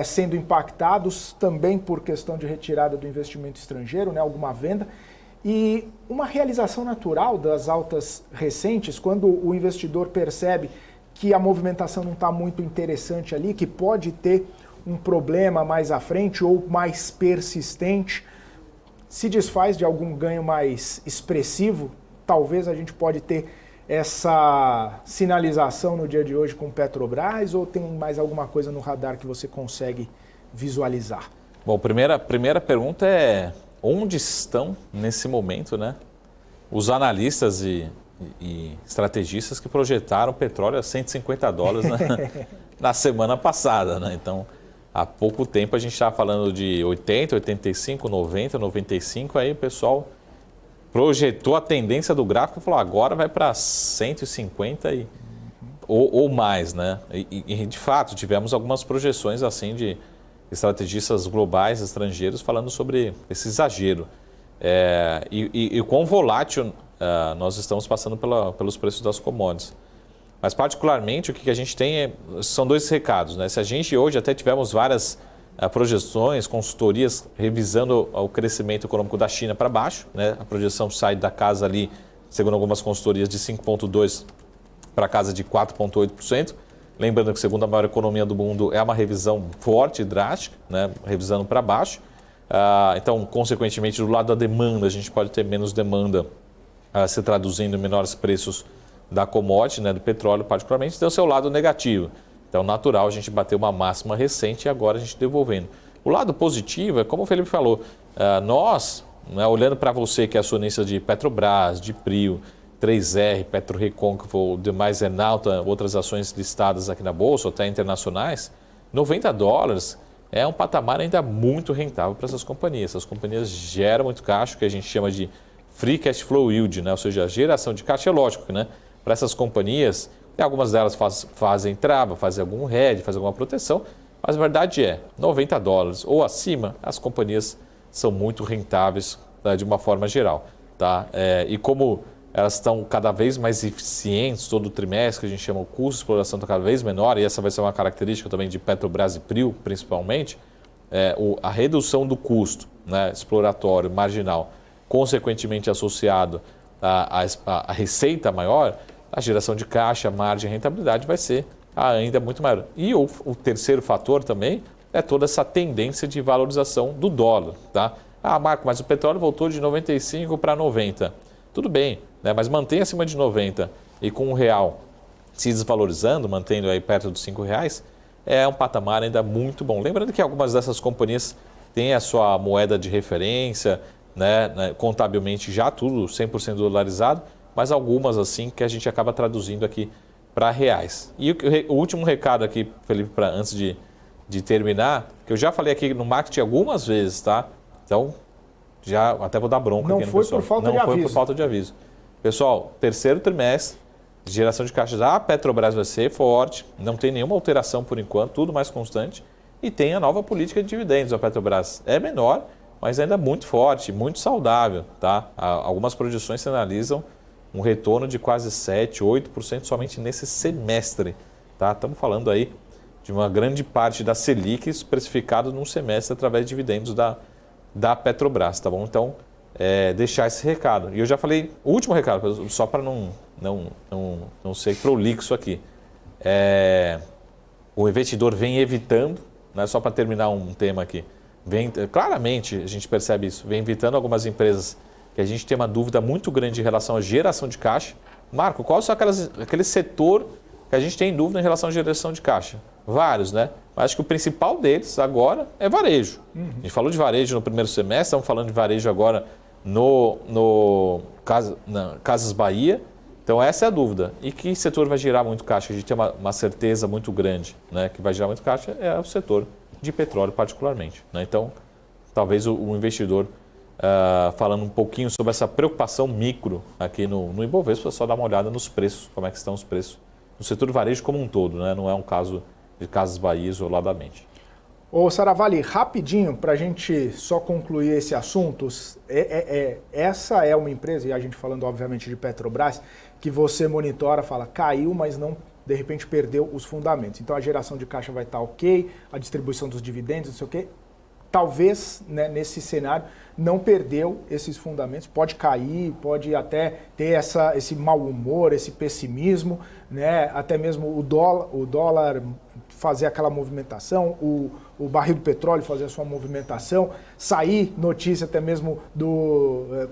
sendo impactados, também por questão de retirada do investimento estrangeiro, né, alguma venda. E uma realização natural das altas recentes, quando o investidor percebe que a movimentação não está muito interessante ali, que pode ter um problema mais à frente ou mais persistente, se desfaz de algum ganho mais expressivo, talvez a gente pode ter essa sinalização no dia de hoje com Petrobras, ou tem mais alguma coisa no radar que você consegue visualizar? Bom, primeira pergunta é: onde estão nesse momento, né, os analistas e estrategistas que projetaram o petróleo a 150 dólares na semana passada, né? Então, há pouco tempo a gente estava falando de 80, 85, 90, 95, aí o pessoal projetou a tendência do gráfico e falou, agora vai para 150 ou mais, né? E de fato, tivemos algumas projeções assim de estrategistas globais, estrangeiros, falando sobre esse exagero. E quão volátil nós estamos passando pelos preços das commodities. Mas particularmente o que a gente tem são dois recados, né? Se a gente hoje até tivemos várias projeções, consultorias revisando o crescimento econômico da China para baixo, né? A projeção sai da casa ali, segundo algumas consultorias, de 5,2% para a casa de 4,8%. Lembrando que a segunda maior economia do mundo é uma revisão forte e drástica, né? Revisando para baixo. Então, consequentemente, do lado da demanda, a gente pode ter menos demanda se traduzindo em menores preços da commodity, né, do petróleo particularmente, tem o seu lado negativo. Então, natural a gente bater uma máxima recente e agora a gente devolvendo. O lado positivo é, como o Felipe falou, nós, né, olhando para você que é acionista de Petrobras, de Prio, 3R, PetroRecôncavo, demais Enalta, outras ações listadas aqui na Bolsa, até internacionais, $90 é um patamar ainda muito rentável para essas companhias. Essas companhias geram muito caixa, que a gente chama de Free Cash Flow Yield, né? Ou seja, a geração de caixa é lógico, né? Para essas companhias, algumas delas fazem trava, fazem algum hedge, fazem alguma proteção, mas a verdade é, $90 ou acima, as companhias são muito rentáveis, tá, de uma forma geral. Tá? E como elas estão cada vez mais eficientes todo trimestre, que a gente chama o custo de exploração está cada vez menor, e essa vai ser uma característica também de Petrobras e Prio, principalmente, a redução do custo, né, exploratório, marginal, consequentemente associado à receita maior, a geração de caixa, margem e rentabilidade vai ser ainda muito maior. E o terceiro fator também é toda essa tendência de valorização do dólar. Tá? Marco, mas o petróleo voltou de 95 para 90. Tudo bem, né? Mas mantém acima de 90 e com o real se desvalorizando, mantendo aí perto dos R$5, é um patamar ainda muito bom. Lembrando que algumas dessas companhias têm a sua moeda de referência, né, contabilmente já tudo 100% dolarizado, mas algumas assim que a gente acaba traduzindo aqui para reais. E o último recado aqui, Felipe, antes de terminar, que eu já falei aqui no marketing algumas vezes, tá? Então, já até vou dar bronca aqui no pessoal. Não foi por falta de aviso. Pessoal, terceiro trimestre, geração de caixa da Petrobras vai ser forte, não tem nenhuma alteração por enquanto, tudo mais constante, e tem a nova política de dividendos. A Petrobras é menor, mas ainda muito forte, muito saudável, tá? Algumas projeções sinalizam um retorno de quase 7%, 8% somente nesse semestre, tá? Estamos falando aí de uma grande parte da Selic precificado num semestre através de dividendos da Petrobras, tá bom? Então, deixar esse recado. E eu já falei, o último recado, só para não ser prolixo aqui. O investidor vem evitando, né, só para terminar um tema aqui, claramente a gente percebe isso, vem evitando algumas empresas que a gente tem uma dúvida muito grande em relação à geração de caixa. Marco, qual são aquele setor que a gente tem dúvida em relação à geração de caixa? Vários, né? Mas acho que o principal deles agora é varejo. A gente falou de varejo no primeiro semestre, estamos falando de varejo agora no Casas Bahia. Então essa é a dúvida. E que setor vai gerar muito caixa? A gente tem uma certeza muito grande, né, que vai gerar muito caixa, é o setor de petróleo particularmente, né? Então, talvez o investidor, falando um pouquinho sobre essa preocupação micro aqui no Ibovespa, só dar uma olhada nos preços, como é que estão os preços no setor varejo como um todo, né? Não é um caso de Casas Bahia isoladamente. Ô Saravalli, rapidinho, para a gente só concluir esse assunto, essa é uma empresa, e a gente falando obviamente de Petrobras, que você monitora, fala, caiu, mas não, de repente perdeu os fundamentos. Então a geração de caixa vai estar ok, a distribuição dos dividendos, não sei o quê. Talvez, né, nesse cenário não perdeu esses fundamentos, pode cair, pode até ter esse mau humor, esse pessimismo, né, até mesmo o dólar fazer aquela movimentação, o barril do petróleo fazer a sua movimentação, sair notícia até mesmo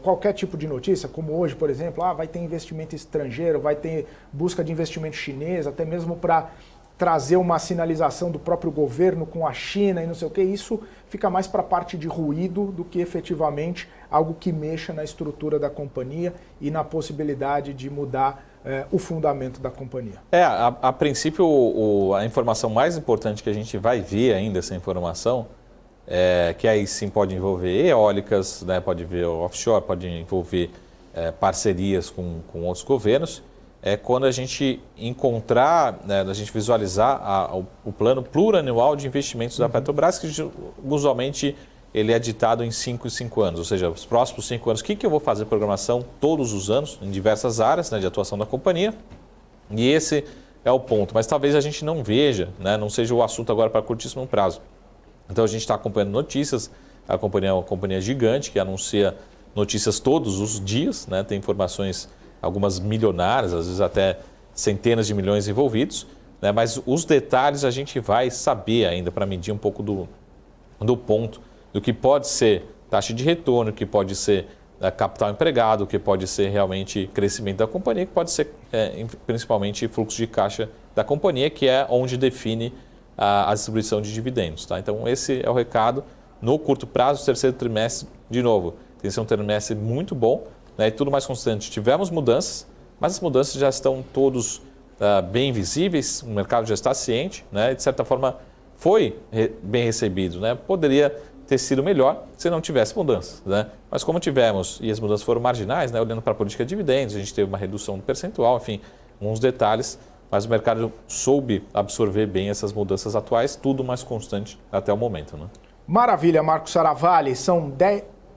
qualquer tipo de notícia, como hoje, por exemplo, vai ter investimento estrangeiro, vai ter busca de investimento chinês, até mesmo para trazer uma sinalização do próprio governo com a China e não sei o que, isso fica mais para a parte de ruído do que efetivamente algo que mexa na estrutura da companhia e na possibilidade de mudar o fundamento da companhia. A princípio, a informação mais importante que a gente vai ver ainda, essa informação, que aí sim pode envolver eólicas, né, pode ver offshore, pode envolver parcerias com outros governos, quando a gente encontrar, né, a gente visualizar o plano plurianual de investimentos da Petrobras, que usualmente ele é ditado em 5 anos, ou seja, os próximos 5 anos, o que eu vou fazer programação todos os anos, em diversas áreas, né, de atuação da companhia, e esse é o ponto. Mas talvez a gente não veja, né, não seja o assunto agora para curtíssimo prazo. Então a gente está acompanhando notícias, a companhia é uma companhia gigante que anuncia notícias todos os dias, né, tem informações, algumas milionárias, às vezes até centenas de milhões envolvidos, né, mas os detalhes a gente vai saber ainda para medir um pouco do ponto, do que pode ser taxa de retorno, que pode ser capital empregado, que pode ser realmente crescimento da companhia, que pode ser principalmente fluxo de caixa da companhia, que é onde define a distribuição de dividendos. Tá? Então, esse é o recado. No curto prazo, o terceiro trimestre, de novo, tem que ser um trimestre muito bom, né, e tudo mais constante. Tivemos mudanças, mas as mudanças já estão todos bem visíveis, o mercado já está ciente, né, e de certa forma foi bem recebido. Né? Poderia ter sido melhor se não tivesse mudanças. Né? Mas como tivemos, e as mudanças foram marginais, né, olhando para a política de dividendos, a gente teve uma redução do percentual, enfim, uns detalhes, mas o mercado soube absorver bem essas mudanças atuais, tudo mais constante até o momento. Né? Maravilha, Marcos Saravalli. São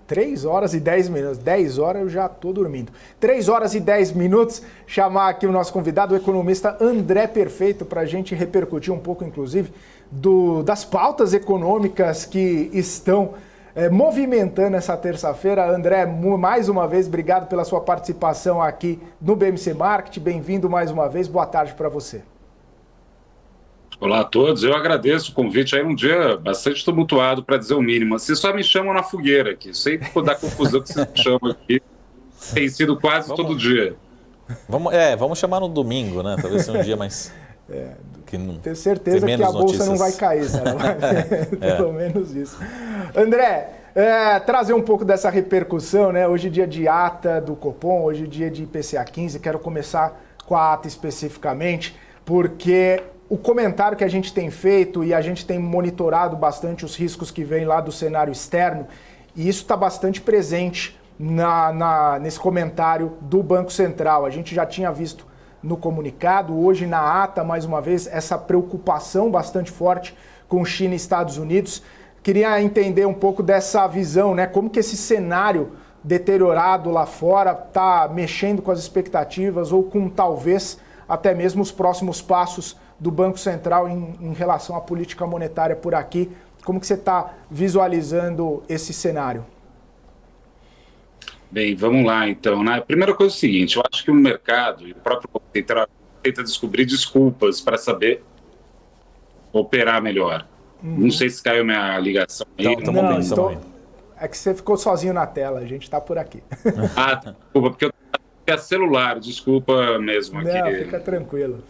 3 horas e 10 minutos. 10 horas eu já estou dormindo. 3 horas e 10 minutos. Chamar aqui o nosso convidado, o economista André Perfeito, para a gente repercutir um pouco, inclusive, das pautas econômicas que estão movimentando essa terça-feira. André, mais uma vez, obrigado pela sua participação aqui no BMC Market. Bem-vindo mais uma vez. Boa tarde para você. Olá a todos, eu agradeço o convite. Aí um dia bastante tumultuado, para dizer o mínimo. Vocês só me chamam na fogueira aqui, sempre da confusão que vocês me chamam aqui. Tem sido quase todo dia. Vamos chamar no domingo, né? Talvez seja um dia mais... Tenho certeza que a bolsa não vai cair, Sara. Pelo menos isso. André, trazer um pouco dessa repercussão, né? Hoje é dia de ata do Copom, hoje é dia de IPCA 15. Quero começar com a ata especificamente, porque o comentário que a gente tem feito e a gente tem monitorado bastante os riscos que vêm lá do cenário externo, e isso está bastante presente nesse comentário do Banco Central. A gente já tinha visto no comunicado, hoje na ata, mais uma vez, essa preocupação bastante forte com China e Estados Unidos. Queria entender um pouco dessa visão, né? Como que esse cenário deteriorado lá fora está mexendo com as expectativas ou com talvez até mesmo os próximos passos do Banco Central em relação à política monetária por aqui. Como que você está visualizando esse cenário? Bem, vamos lá então. A primeira coisa é o seguinte, eu acho que o mercado e o próprio Banco Central tenta descobrir desculpas para saber operar melhor. Não sei se caiu minha ligação aí. É que você ficou sozinho na tela, a gente está por aqui. Desculpa, porque eu tenho celular, desculpa mesmo. Não, aqui. Fica tranquilo.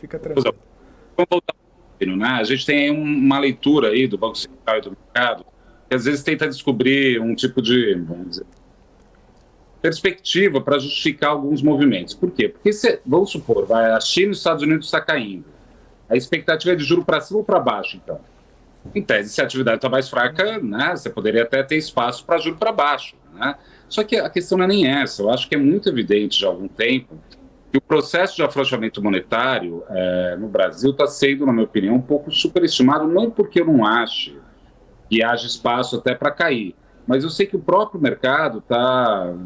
Vamos voltar um pouquinho, né? A gente tem aí uma leitura aí do Banco Central e do mercado, que às vezes tenta descobrir um tipo de, vamos dizer, perspectiva para justificar alguns movimentos. Por quê? Porque, vamos supor, a China e os Estados Unidos está caindo. A expectativa é de juro para cima ou para baixo, então? Em tese, se a atividade está mais fraca, né, você poderia até ter espaço para juro para baixo. Né? Só que a questão não é nem essa. Eu acho que é muito evidente já há algum tempo que o processo de afrouxamento monetário no Brasil está sendo, na minha opinião, um pouco superestimado, não porque eu não acho que haja espaço até para cair, mas eu sei que o próprio mercado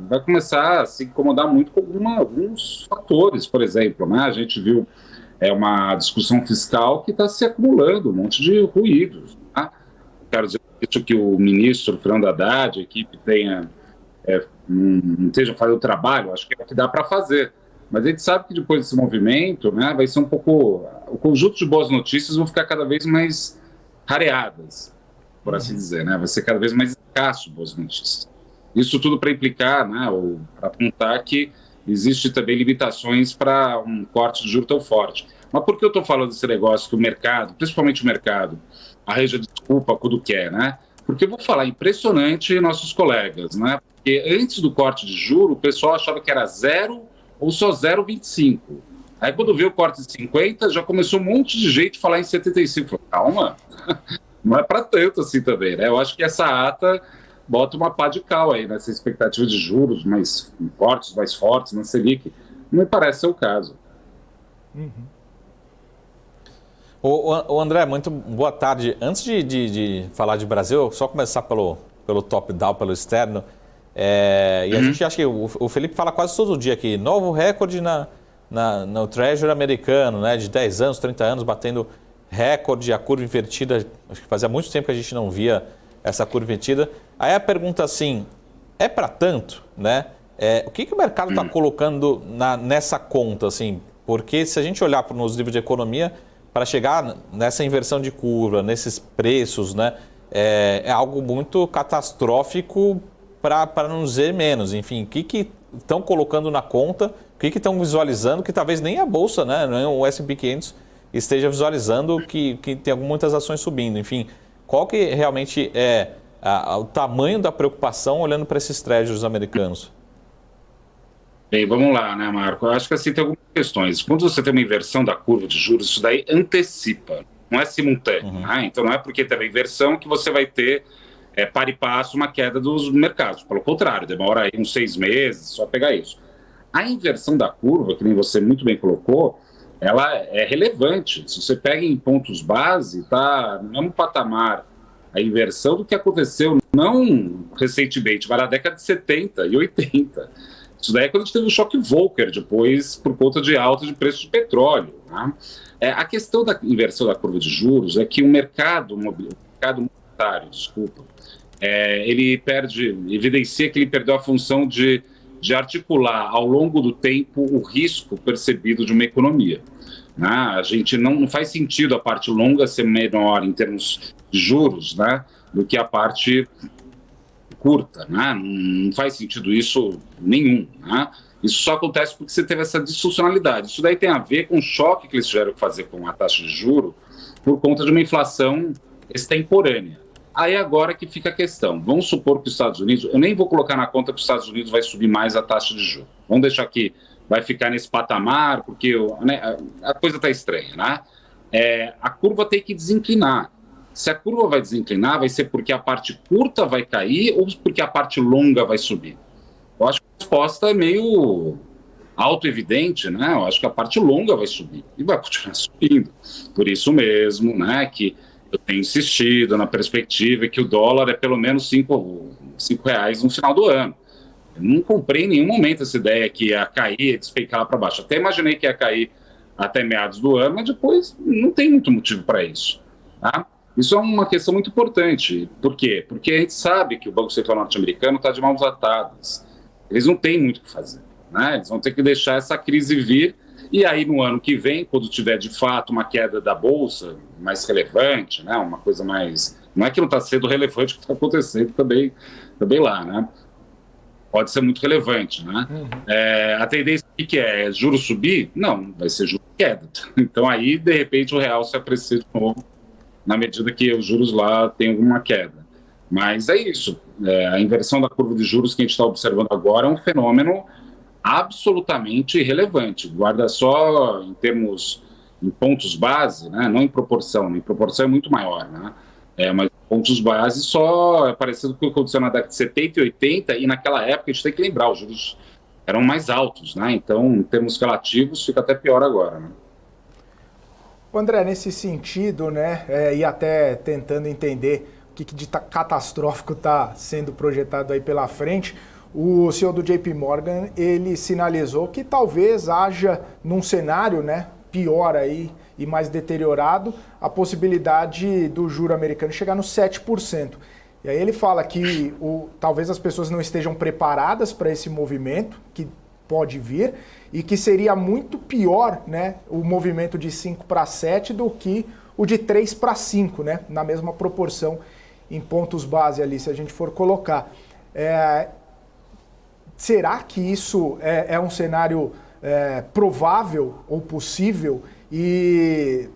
vai começar a se incomodar muito com alguns fatores. Por exemplo, né, a gente viu uma discussão fiscal que está se acumulando, um monte de ruídos. Tá? Quero dizer que o ministro Fernando Haddad, a equipe não esteja fazendo o trabalho, acho que é o que dá para fazer. Mas a gente sabe que depois desse movimento, né, vai ser um pouco... O conjunto de boas notícias vão ficar cada vez mais rareadas, por assim dizer, né? Vai ser cada vez mais escasso boas notícias. Isso tudo para implicar, né, ou para apontar que existe também limitações para um corte de juros tão forte. Mas por que eu estou falando desse negócio que o mercado, principalmente o mercado, arranja desculpa quando quer, né? Porque eu vou falar impressionante nossos colegas, né? Porque antes do corte de juros, o pessoal achava que era 0 ou só 0,25. Aí quando veio o corte de 50, já começou um monte de gente a falar em 75. Falei, calma, não é para tanto assim também, né? Eu acho que essa ata bota uma pá de cal aí nessa expectativa de juros mais fortes na Selic. Não me parece ser o caso. O André, muito boa tarde. Antes de falar de Brasil, só começar pelo top-down, pelo externo. E a gente acha que o Felipe fala quase todo dia aqui, novo recorde no Treasury americano, né, de 10 anos, 30 anos, batendo recorde, a curva invertida. Acho que fazia muito tempo que a gente não via essa curva invertida. Aí a pergunta assim, é para tanto, né? O que o mercado está colocando nessa conta, assim? Porque se a gente olhar nos livros de economia, para chegar nessa inversão de curva, nesses preços, né, é algo muito catastrófico para não dizer menos. Enfim, o que estão colocando na conta, o que estão visualizando, que talvez nem a Bolsa, né, o S&P 500 esteja visualizando que tem muitas ações subindo. Enfim, qual que realmente é o tamanho da preocupação olhando para esses Treasuries americanos? Bem, vamos lá, né, Marco? Eu acho que assim tem algumas questões. Quando você tem uma inversão da curva de juros, isso daí antecipa, não é simultâneo. Né? Então não é porque teve inversão que você vai ter para e passo uma queda dos mercados. Pelo contrário, demora aí uns 6 meses, só pegar isso. A inversão da curva, que nem você muito bem colocou, ela é relevante. Se você pega em pontos base, está no mesmo patamar a inversão do que aconteceu não recentemente, mas na década de 70 e 80. Isso daí é quando a gente teve o choque Volcker depois, por conta de alta de preço de petróleo. Né? A questão da inversão da curva de juros é que o mercado monetário, ele evidencia que ele perdeu a função de articular ao longo do tempo o risco percebido de uma economia. Né? A gente não faz sentido a parte longa ser menor em termos de juros, né, do que a parte curta. Né? Não faz sentido isso nenhum. Né? Isso só acontece porque você teve essa disfuncionalidade. Isso daí tem a ver com o choque que eles tiveram que fazer com a taxa de juros por conta de uma inflação extemporânea. Aí agora que fica a questão. Vamos supor que os Estados Unidos... Eu nem vou colocar na conta que os Estados Unidos vai subir mais a taxa de juros. Vamos deixar que vai ficar nesse patamar, porque a coisa está estranha. Né? A curva tem que desinclinar. Se a curva vai desinclinar, vai ser porque a parte curta vai cair ou porque a parte longa vai subir? Eu acho que a resposta é meio autoevidente, né? Eu acho que a parte longa vai subir e vai continuar subindo. Por isso mesmo, né, que eu tenho insistido na perspectiva que o dólar é pelo menos R$5 no final do ano. Eu não comprei em nenhum momento essa ideia que ia cair, ia despencar lá para baixo. Até imaginei que ia cair até meados do ano, mas depois não tem muito motivo para isso. Tá? Isso é uma questão muito importante. Por quê? Porque a gente sabe que o Banco Central norte-americano está de mãos atadas. Eles não têm muito o que fazer. Né? Eles vão ter que deixar essa crise vir. E aí, no ano que vem, quando tiver de fato uma queda da Bolsa mais relevante, né? Uma coisa mais... Não é que não está sendo relevante o que está acontecendo também lá, né? Pode ser muito relevante, né? A tendência que é juros subir? Não, vai ser juros queda. Então aí, de repente, o real se aprecia de novo, na medida que os juros lá têm alguma queda. Mas é isso. A inversão da curva de juros que a gente está observando agora é um fenômeno absolutamente irrelevante. Guarda só em pontos base, né? Não em proporção. Em proporção é muito maior, né? Mas pontos base só é parecido com o que aconteceu na década de 70 e 80, e naquela época a gente tem que lembrar, os juros eram mais altos, né? Então, em termos relativos, fica até pior agora, né? André, nesse sentido, né, e até tentando entender o que de catastrófico está sendo projetado aí pela frente, o CEO do JP Morgan, ele sinalizou que talvez haja, num cenário, né, pior aí e mais deteriorado, a possibilidade do juro americano chegar no 7%. E aí ele fala que talvez as pessoas não estejam preparadas para esse movimento, que pode vir, e que seria muito pior, né, o movimento de 5 para 7 do que o de 3 para 5, né, na mesma proporção em pontos base ali, se a gente for colocar. Será que isso é um cenário provável ou possível? E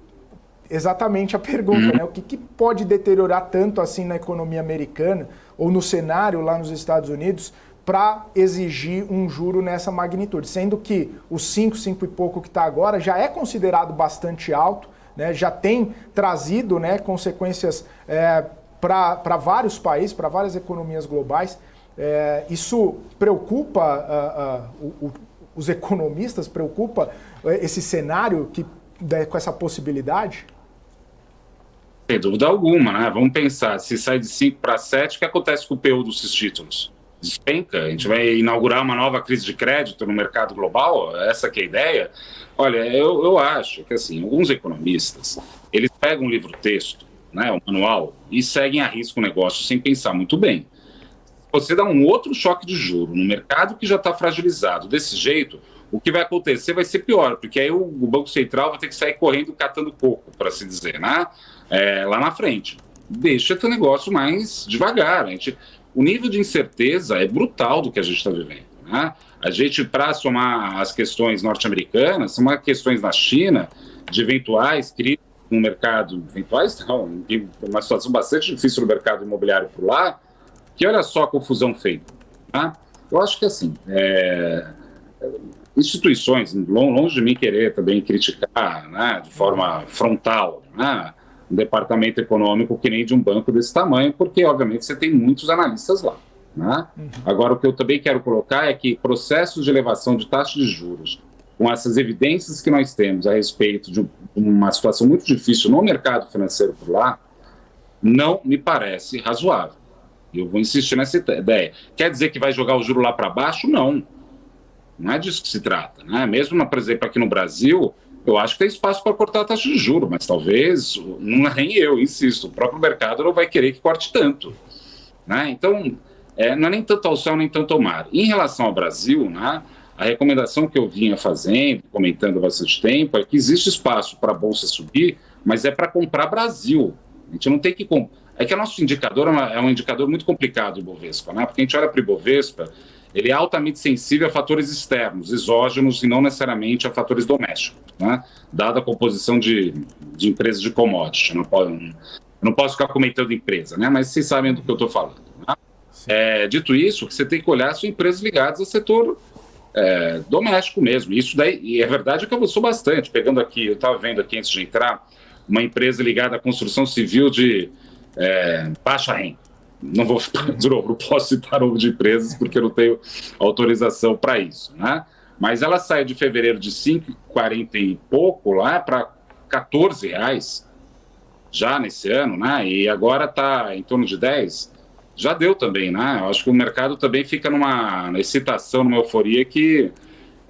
exatamente a pergunta, né, o que pode deteriorar tanto assim na economia americana ou no cenário lá nos Estados Unidos para exigir um juro nessa magnitude, sendo que os 5 e pouco que está agora já é considerado bastante alto, né, já tem trazido, né, consequências para vários países, para várias economias globais. Isso preocupa os economistas, preocupa esse cenário com essa possibilidade? Sem dúvida alguma, né? Vamos pensar, se sai de 5 para 7, o que acontece com o PU desses títulos? Despenca? A gente vai inaugurar uma nova crise de crédito no mercado global? Essa que é a ideia? Olha, eu acho que, assim, alguns economistas, eles pegam um livro-texto, né, o manual, e seguem a risco o negócio sem pensar muito bem. Você dá um outro choque de juro no mercado que já está fragilizado desse jeito, o que vai acontecer vai ser pior, porque aí o Banco Central vai ter que sair correndo catando coco, para se dizer, né? Lá na frente. Deixa esse negócio mais devagar. o nível de incerteza é brutal do que a gente está vivendo, né? A gente, para somar as questões norte-americanas, são questões na China de eventuais crises no mercado, eventuais não, uma situação bastante difícil no mercado imobiliário por lá, que olha só a confusão feita, tá? Eu acho que assim, instituições, longe de mim querer também criticar, né, de forma frontal, né, um departamento econômico que nem de um banco desse tamanho, porque obviamente você tem muitos analistas lá, né? Agora, o que eu também quero colocar é que processos de elevação de taxa de juros, com essas evidências que nós temos a respeito de uma situação muito difícil no mercado financeiro por lá, não me parece razoável. Eu vou insistir nessa ideia. Quer dizer que vai jogar o juro lá para baixo? Não. Não é disso que se trata, né? Mesmo, por exemplo, aqui no Brasil, eu acho que tem espaço para cortar a taxa de juros, mas talvez, não é nem eu, insisto, o próprio mercado não vai querer que corte tanto, né? Então, não é nem tanto ao céu, nem tanto ao mar. Em relação ao Brasil, né, a recomendação que eu vinha fazendo, comentando há bastante tempo, é que existe espaço para a Bolsa subir, mas é para comprar Brasil. A gente não tem que comprar. É que o nosso indicador é um indicador muito complicado, o Ibovespa, né? Porque a gente olha para o Ibovespa, ele é altamente sensível a fatores externos, exógenos, e não necessariamente a fatores domésticos, né? Dada a composição de empresas de commodity. Eu não posso ficar comentando empresa, né? Mas vocês sabem do que eu estou falando, né? Dito isso, o que você tem que olhar são empresas ligadas ao setor doméstico mesmo. Isso daí, e é verdade que avançou bastante. Pegando aqui, eu estava vendo aqui antes de entrar, uma empresa ligada à construção civil de baixa renda. Não vou, de novo, não posso citar o nome de empresas porque eu não tenho autorização para isso, né? Mas ela saiu de fevereiro de 5,40 e pouco lá para R$14 já nesse ano, né? E agora está em torno de 10. Já deu também, né? Eu acho que o mercado também fica numa excitação, numa euforia que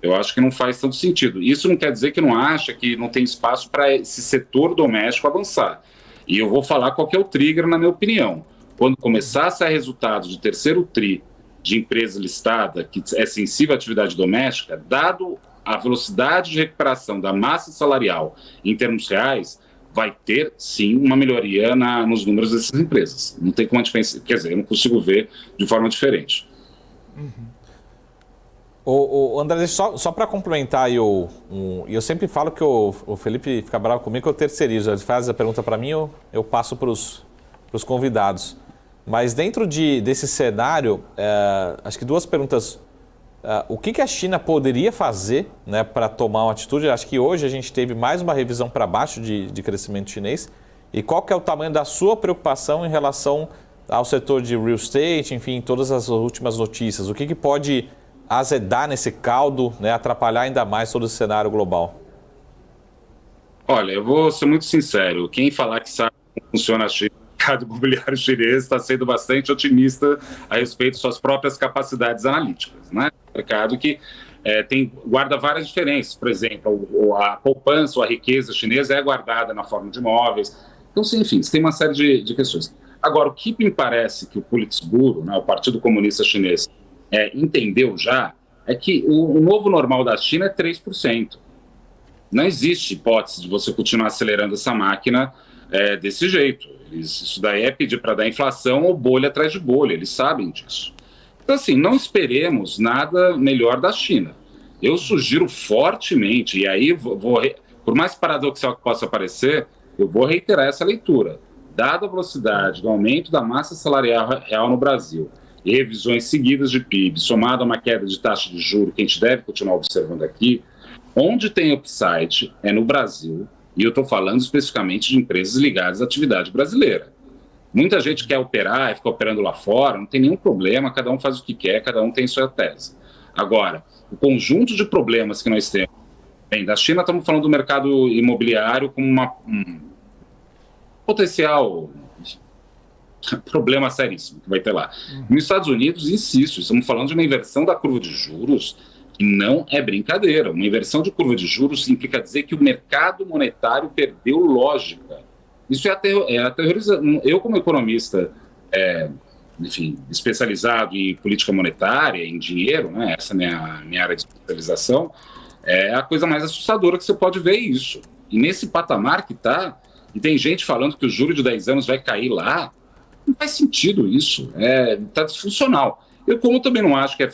eu acho que não faz tanto sentido. Isso não quer dizer que não acha que não tem espaço para esse setor doméstico avançar. E eu vou falar qual que é o trigger, na minha opinião. Quando começar a sair resultado de terceiro tri de empresa listada, que é sensível à atividade doméstica, dado a velocidade de recuperação da massa salarial em termos reais, vai ter, sim, uma melhoria nos números dessas empresas. Não tem como a diferença, quer dizer, eu não consigo ver de forma diferente. André, só para complementar, eu sempre falo que o Felipe fica bravo comigo que eu terceirizo. Ele faz a pergunta para mim, eu passo para os convidados. Mas dentro desse cenário, acho que duas perguntas. O que a China poderia fazer, né, para tomar uma atitude? Acho que hoje a gente teve mais uma revisão para baixo de crescimento chinês. E qual que é o tamanho da sua preocupação em relação ao setor de real estate, enfim, todas as últimas notícias? O que pode azedar nesse caldo, né, atrapalhar ainda mais todo esse cenário global? Olha, eu vou ser muito sincero. Quem falar que sabe como funciona a China, o mercado imobiliário chinês, está sendo bastante otimista a respeito de suas próprias capacidades analíticas, né? Mercado que guarda várias diferenças. Por exemplo, a poupança ou a riqueza chinesa é guardada na forma de imóveis. Então, sim, enfim, tem uma série de questões. Agora, o que me parece que o Politburo, né, o Partido Comunista Chinês, entendeu já, é que o novo normal da China é 3%. Não existe hipótese de você continuar acelerando essa máquina desse jeito. Isso daí é pedir para dar inflação ou bolha atrás de bolha, eles sabem disso. Então, assim, não esperemos nada melhor da China. Eu sugiro fortemente, e aí por mais paradoxal que possa parecer, eu vou reiterar essa leitura. Dada a velocidade do aumento da massa salarial real no Brasil e revisões seguidas de PIB, somado a uma queda de taxa de juros que a gente deve continuar observando aqui, onde tem upside é no Brasil, e eu estou falando especificamente de empresas ligadas à atividade brasileira. Muita gente quer operar e fica operando lá fora, não tem nenhum problema, cada um faz o que quer, cada um tem sua tese. Agora, o conjunto de problemas que nós temos, bem, da China estamos falando do mercado imobiliário como um potencial problema seríssimo que vai ter lá. Nos Estados Unidos, insisto, estamos falando de uma inversão da curva de juros que não é brincadeira. Uma inversão de curva de juros implica dizer que o mercado monetário perdeu lógica. Isso é aterrorizante. Eu, como economista, enfim, especializado em política monetária, em dinheiro, né, essa é a minha área de especialização, é a coisa mais assustadora que você pode ver isso. E nesse patamar que está, e tem gente falando que o juro de 10 anos vai cair lá, Não faz sentido isso, está disfuncional. Eu, como também não acho que é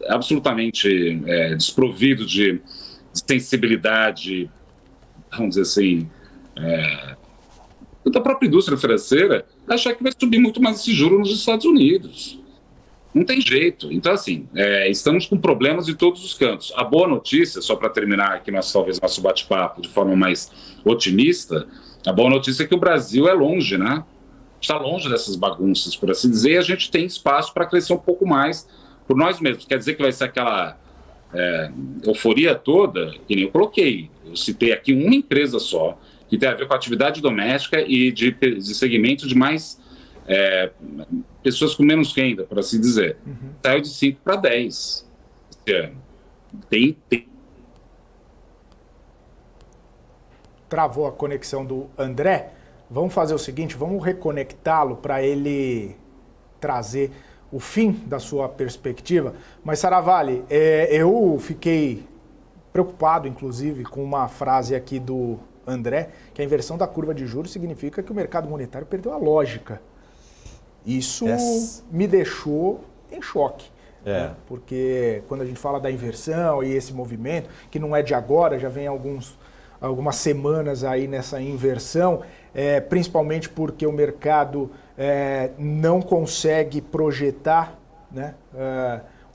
absolutamente desprovido de sensibilidade, vamos dizer assim, da própria indústria financeira, achar que vai subir muito mais esse juro nos Estados Unidos. Não tem jeito. Então, assim, estamos com problemas de todos os cantos. A boa notícia, só para terminar aqui talvez nosso bate-papo de forma mais otimista, a boa notícia é que o Brasil é longe, né? Está longe dessas bagunças, por assim dizer, e a gente tem espaço para crescer um pouco mais por nós mesmos. Quer dizer que vai ser aquela euforia toda, que nem eu coloquei. Eu citei aqui uma empresa só, que tem a ver com a atividade doméstica e de segmento de mais pessoas com menos renda, por assim dizer. Saiu de 5 para 10 esse ano. Tem. Travou a conexão do André. Vamos fazer o seguinte, vamos reconectá-lo para ele trazer o fim da sua perspectiva. Mas, Saravalli, eu fiquei preocupado, inclusive, com uma frase aqui do André, que a inversão da curva de juros significa que o mercado monetário perdeu a lógica. Isso me deixou em choque. Né? Porque quando a gente fala da inversão e esse movimento, que não é de agora, já vem algumas semanas aí nessa inversão, principalmente porque o mercado não consegue projetar, né,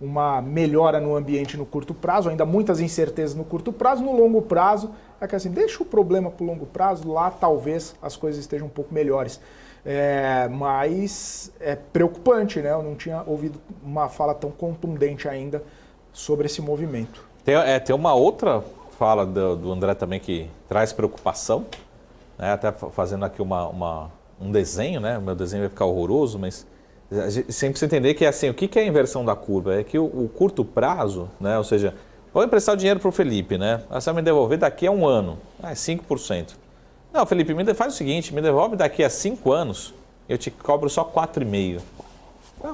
uma melhora no ambiente no curto prazo, ainda muitas incertezas no curto prazo. No longo prazo, é que assim, deixa o problema para o longo prazo, lá talvez as coisas estejam um pouco melhores. Mas é preocupante, né? Eu não tinha ouvido uma fala tão contundente ainda sobre esse movimento. Tem uma outra fala do André também que traz preocupação, né? Até fazendo aqui um desenho, né? O meu desenho vai ficar horroroso, mas a gente sempre precisa entender que assim, o que é a inversão da curva? É que o curto prazo, né? Ou seja, vou emprestar o dinheiro para o Felipe, né? Você vai me devolver daqui a 1 ano, 5%. Não, Felipe, faz o seguinte, me devolve daqui a 5 anos, eu te cobro só 4,5%.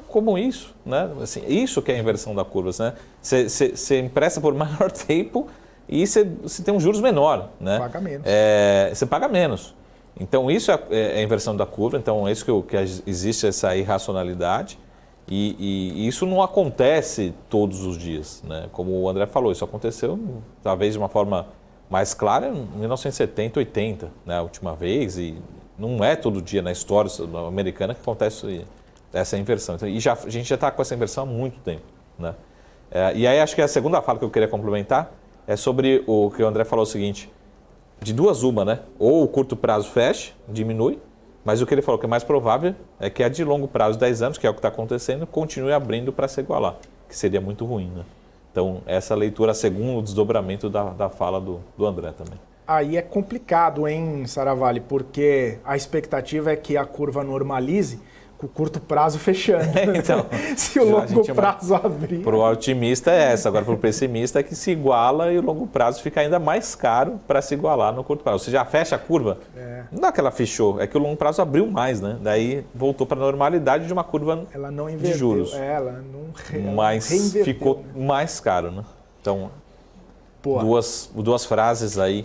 Como isso? Né? Assim, isso que é a inversão da curva, né? Você empresta por maior tempo e você tem um juros menor, né? Paga menos. Você paga menos. Então, isso é a inversão da curva. Então, é isso que existe essa irracionalidade. E isso não acontece todos os dias, né? Como o André falou, isso aconteceu, talvez de uma forma mais clara, em 1970, 80, né? A última vez. E não é todo dia na história americana que acontece essa inversão. Então, a gente já está com essa inversão há muito tempo, né? E aí, acho que a segunda fala que eu queria complementar é sobre o que o André falou, o seguinte, de duas uma, né? Ou o curto prazo fecha, diminui, mas o que ele falou que é mais provável é que a de longo prazo, 10 anos, que é o que está acontecendo, continue abrindo para se igualar, que seria muito ruim, né? Então, essa leitura, segundo o desdobramento da fala do André também. Aí é complicado, hein, Saravalli, porque a expectativa é que a curva normalize com o curto prazo fechando. Então, se o longo prazo abrir... Para o otimista é essa, agora para o pessimista é que se iguala e o longo prazo fica ainda mais caro para se igualar no curto prazo. Você já fecha a curva, não é que ela fechou, é que o longo prazo abriu mais, né? Daí voltou para a normalidade de uma curva ela não inverteu, de juros. Ela mas reinverteu, ficou mais caro, né? Então, duas frases aí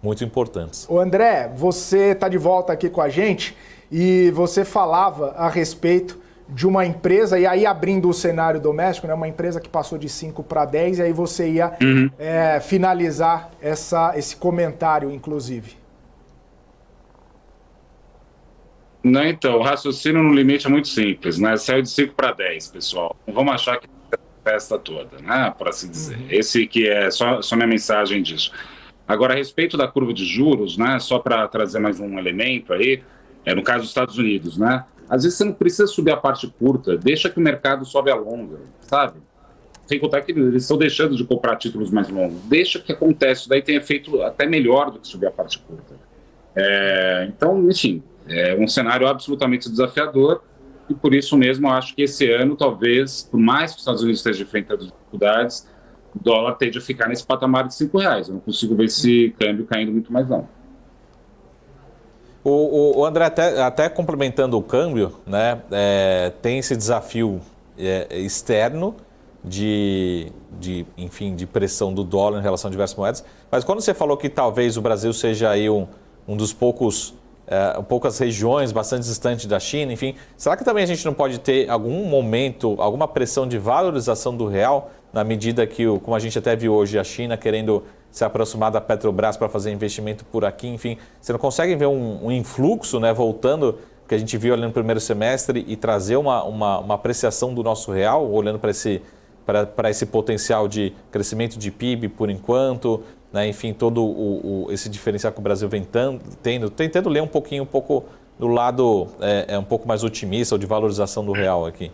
muito importantes. Ô André, você está de volta aqui com a gente e você falava a respeito de uma empresa, e aí abrindo o cenário doméstico, né, uma empresa que passou de 5 para 10, e aí você ia finalizar esse comentário, inclusive. Não, então, o raciocínio no limite é muito simples, né? Saiu de 5 para 10, pessoal. Não vamos achar que é a festa toda, né? Por assim dizer. Esse que é só minha mensagem disso. Agora, a respeito da curva de juros, né? Só para trazer mais um elemento aí, no caso dos Estados Unidos, né? Às vezes você não precisa subir a parte curta, deixa que o mercado sobe a longa, sabe? Sem contar que eles estão deixando de comprar títulos mais longos. Deixa que acontece, daí tem efeito até melhor do que subir a parte curta. Então, enfim, é um cenário absolutamente desafiador e por isso mesmo eu acho que esse ano, talvez, por mais que os Estados Unidos estejam enfrentando dificuldades, o dólar tende a ficar nesse patamar de R$5. Eu não consigo ver esse câmbio caindo muito mais não. O André, até complementando o câmbio, né, tem esse desafio externo de pressão do dólar em relação a diversas moedas, mas quando você falou que talvez o Brasil seja aí um dos poucos poucas regiões bastante distantes da China, enfim. Será que também a gente não pode ter algum momento, alguma pressão de valorização do real, na medida que, como a gente até viu hoje, a China querendo se aproximar da Petrobras para fazer investimento por aqui, enfim. Você não consegue ver um influxo, né, voltando, que a gente viu ali no primeiro semestre, e trazer uma apreciação do nosso real, olhando para esse potencial de crescimento de PIB por enquanto, né, enfim, todo esse diferencial que o Brasil vem tentando ler um pouco do lado um pouco mais otimista ou de valorização do real aqui?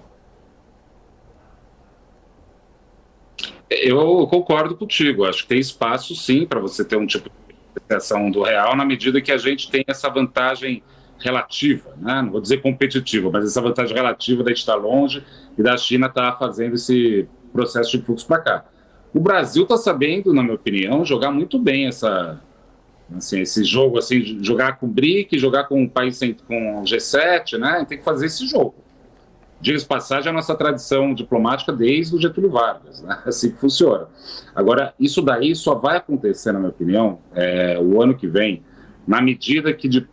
Eu concordo contigo, acho que tem espaço sim para você ter um tipo de apreciação do real na medida que a gente tem essa vantagem relativa, né? Não vou dizer competitiva, mas essa vantagem relativa da gente estar longe e da China estar fazendo esse processo de fluxo para cá. O Brasil está sabendo, na minha opinião, jogar muito bem esse jogo, assim, jogar com o BRIC, jogar com o país com o G7, né? Tem que fazer esse jogo. Diga-se de passagem, a nossa tradição diplomática desde o Getúlio Vargas, né? Assim que funciona. Agora, isso daí só vai acontecer, na minha opinião, o ano que vem, na medida que, de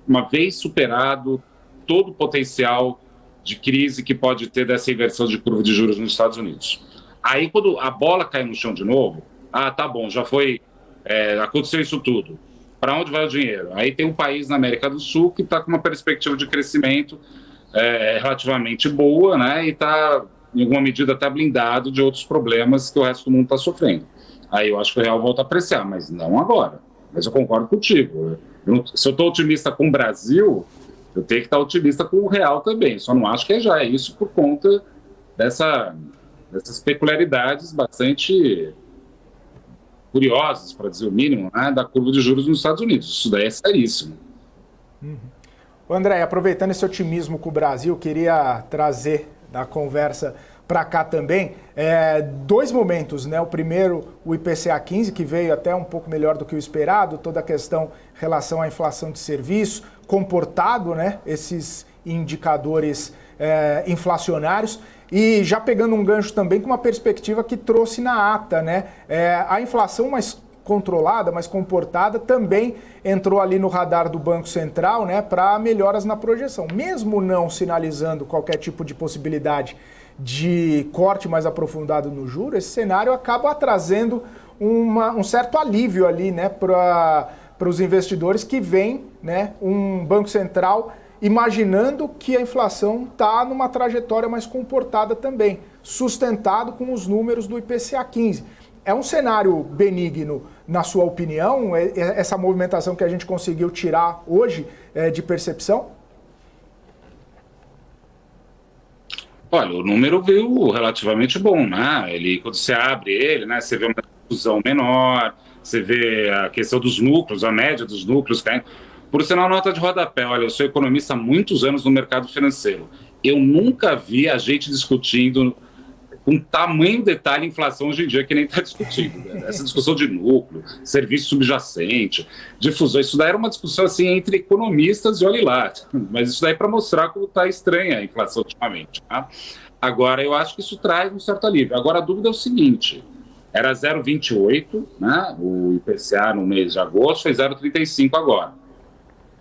uma vez superado todo o potencial de crise que pode ter dessa inversão de curva de juros nos Estados Unidos. Aí, quando a bola cai no chão de novo, tá bom, já foi, aconteceu isso tudo. Para onde vai o dinheiro? Aí tem um país na América do Sul que está com uma perspectiva de crescimento relativamente boa, né? E está, em alguma medida, até blindado de outros problemas que o resto do mundo está sofrendo. Aí eu acho que o real volta a apreciar, mas não agora. Mas eu concordo contigo. Se eu estou otimista com o Brasil, eu tenho que estar otimista com o real também. Só não acho que já é isso por conta dessas peculiaridades bastante curiosas, para dizer o mínimo, né, da curva de juros nos Estados Unidos. Isso daí é seríssimo. André, aproveitando esse otimismo com o Brasil, queria trazer da conversa para cá também dois momentos, né? O primeiro, o IPCA 15, que veio até um pouco melhor do que o esperado, toda a questão em relação à inflação de serviço, comportado, né, esses indicadores inflacionários, e já pegando um gancho também com uma perspectiva que trouxe na ata, né? A inflação mais controlada, mais comportada, também entrou ali no radar do Banco Central, né, para melhoras na projeção. Mesmo não sinalizando qualquer tipo de possibilidade de corte mais aprofundado no juro, esse cenário acaba trazendo um certo alívio ali, né, para os investidores que veem, né, um Banco Central imaginando que a inflação está numa trajetória mais comportada também, sustentado com os números do IPCA 15. É um cenário benigno, na sua opinião, essa movimentação que a gente conseguiu tirar hoje de percepção? Olha, o número veio relativamente bom, né? Quando você abre ele, né, você vê uma difusão menor, você vê a questão dos núcleos, a média dos núcleos caindo. Por sinal, nota de rodapé, olha, eu sou economista há muitos anos no mercado financeiro. Eu nunca vi a gente discutindo com tamanho detalhe a inflação hoje em dia que nem está discutindo. Né? Essa discussão de núcleo, serviço subjacente, difusão, isso daí era uma discussão assim entre economistas e olhe lá. Mas isso daí para mostrar como está estranha a inflação ultimamente. Tá? Agora, eu acho que isso traz um certo alívio. Agora, a dúvida é o seguinte, era 0,28, né? O IPCA no mês de agosto foi 0,35 agora.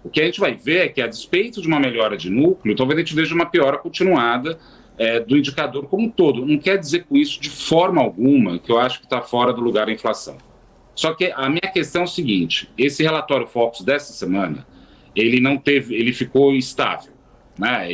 O que a gente vai ver é que, a despeito de uma melhora de núcleo, talvez a gente veja uma piora continuada do indicador como um todo. Não quer dizer com isso, de forma alguma, que eu acho que está fora do lugar a inflação. Só que a minha questão é o seguinte, esse relatório Focus dessa semana, ele ficou estável. Né?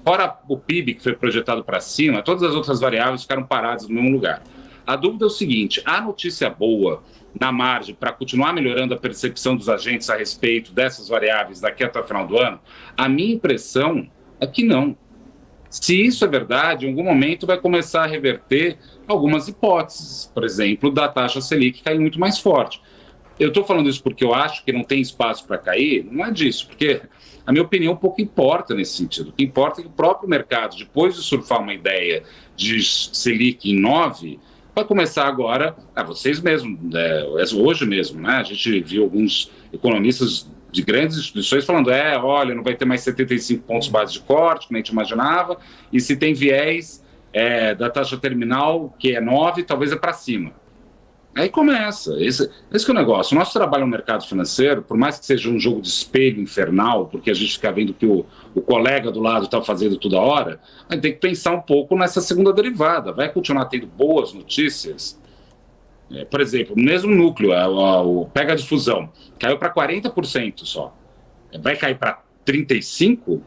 Fora o PIB que foi projetado para cima, todas as outras variáveis ficaram paradas no mesmo lugar. A dúvida é o seguinte, a notícia boa na margem para continuar melhorando a percepção dos agentes a respeito dessas variáveis daqui até o final do ano, a minha impressão é que não. Se isso é verdade, em algum momento vai começar a reverter algumas hipóteses, por exemplo, da taxa Selic cair muito mais forte. Eu estou falando isso porque eu acho que não tem espaço para cair, não é disso, porque a minha opinião pouco importa nesse sentido. O que importa é que o próprio mercado, depois de surfar uma ideia de Selic em 9, vai começar agora, vocês mesmos, hoje mesmo, né? A gente viu alguns economistas de grandes instituições falando, olha, não vai ter mais 75 pontos base de corte, como a gente imaginava, e se tem viés da taxa terminal, que é 9, talvez é para cima. Aí começa. Esse que é o negócio. O nosso trabalho no mercado financeiro, por mais que seja um jogo de espelho infernal, porque a gente fica vendo que o colega do lado está fazendo toda hora, a gente tem que pensar um pouco nessa segunda derivada. Vai continuar tendo boas notícias? Por exemplo, o mesmo núcleo, o pega de fusão, caiu para 40% só. Vai cair para 35%?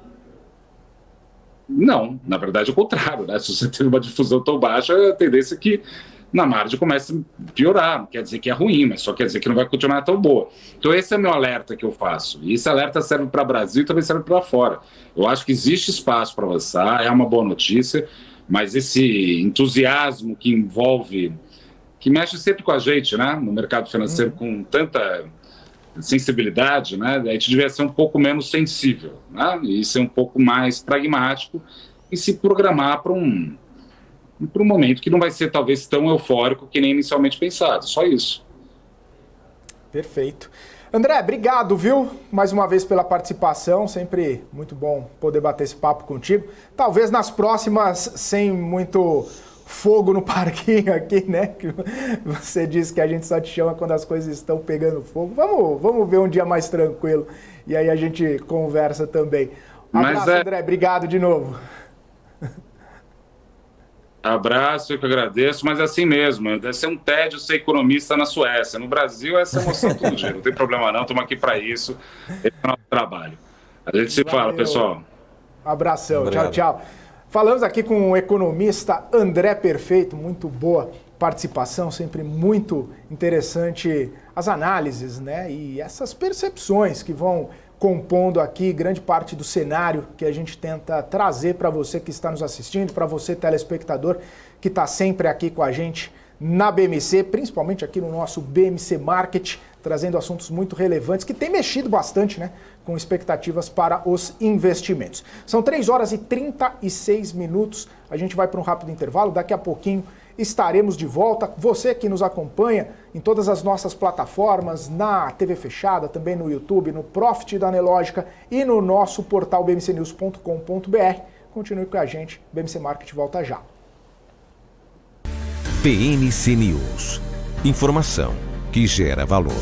Não, na verdade é o contrário, né? Se você tem uma difusão tão baixa, a tendência é que na margem começa a piorar. Não quer dizer que é ruim, mas só quer dizer que não vai continuar tão boa. Então esse é o meu alerta que eu faço. E esse alerta serve para o Brasil e também serve para fora. Eu acho que existe espaço para avançar, é uma boa notícia, mas esse entusiasmo que envolve, que mexe sempre com a gente, né? No mercado financeiro com tanta sensibilidade, né? A gente devia ser um pouco menos sensível, né? E ser um pouco mais pragmático e se programar para um momento que não vai ser talvez tão eufórico que nem inicialmente pensado, só isso. Perfeito. André, obrigado, viu? Mais uma vez pela participação, sempre muito bom poder bater esse papo contigo. Talvez nas próximas sem muito fogo no parquinho aqui, né? Que você disse que a gente só te chama quando as coisas estão pegando fogo. Vamos ver um dia mais tranquilo e aí a gente conversa também. Abraço, André. Obrigado de novo. Abraço, eu que agradeço, mas é assim mesmo, deve ser um tédio ser economista na Suécia. No Brasil, essa emoção todo dia, não tem problema não, estamos aqui para isso, esse é o nosso trabalho. A gente se fala, pessoal. Abração, Obrigado. Tchau. Falamos aqui com o economista André Perfeito, muito boa participação, sempre muito interessante as análises, né? E essas percepções que vão compondo aqui grande parte do cenário que a gente tenta trazer para você que está nos assistindo, para você telespectador que está sempre aqui com a gente na BMC, principalmente aqui no nosso BMC Market, trazendo assuntos muito relevantes que tem mexido bastante, né, com expectativas para os investimentos. São 3 horas e 36 minutos, a gente vai para um rápido intervalo, daqui a pouquinho estaremos de volta. Você que nos acompanha em todas as nossas plataformas, na TV fechada, também no YouTube, no Profit da Anelógica e no nosso portal bmcnews.com.br. Continue com a gente, BMC Market volta já. BMC News. Informação que gera valor.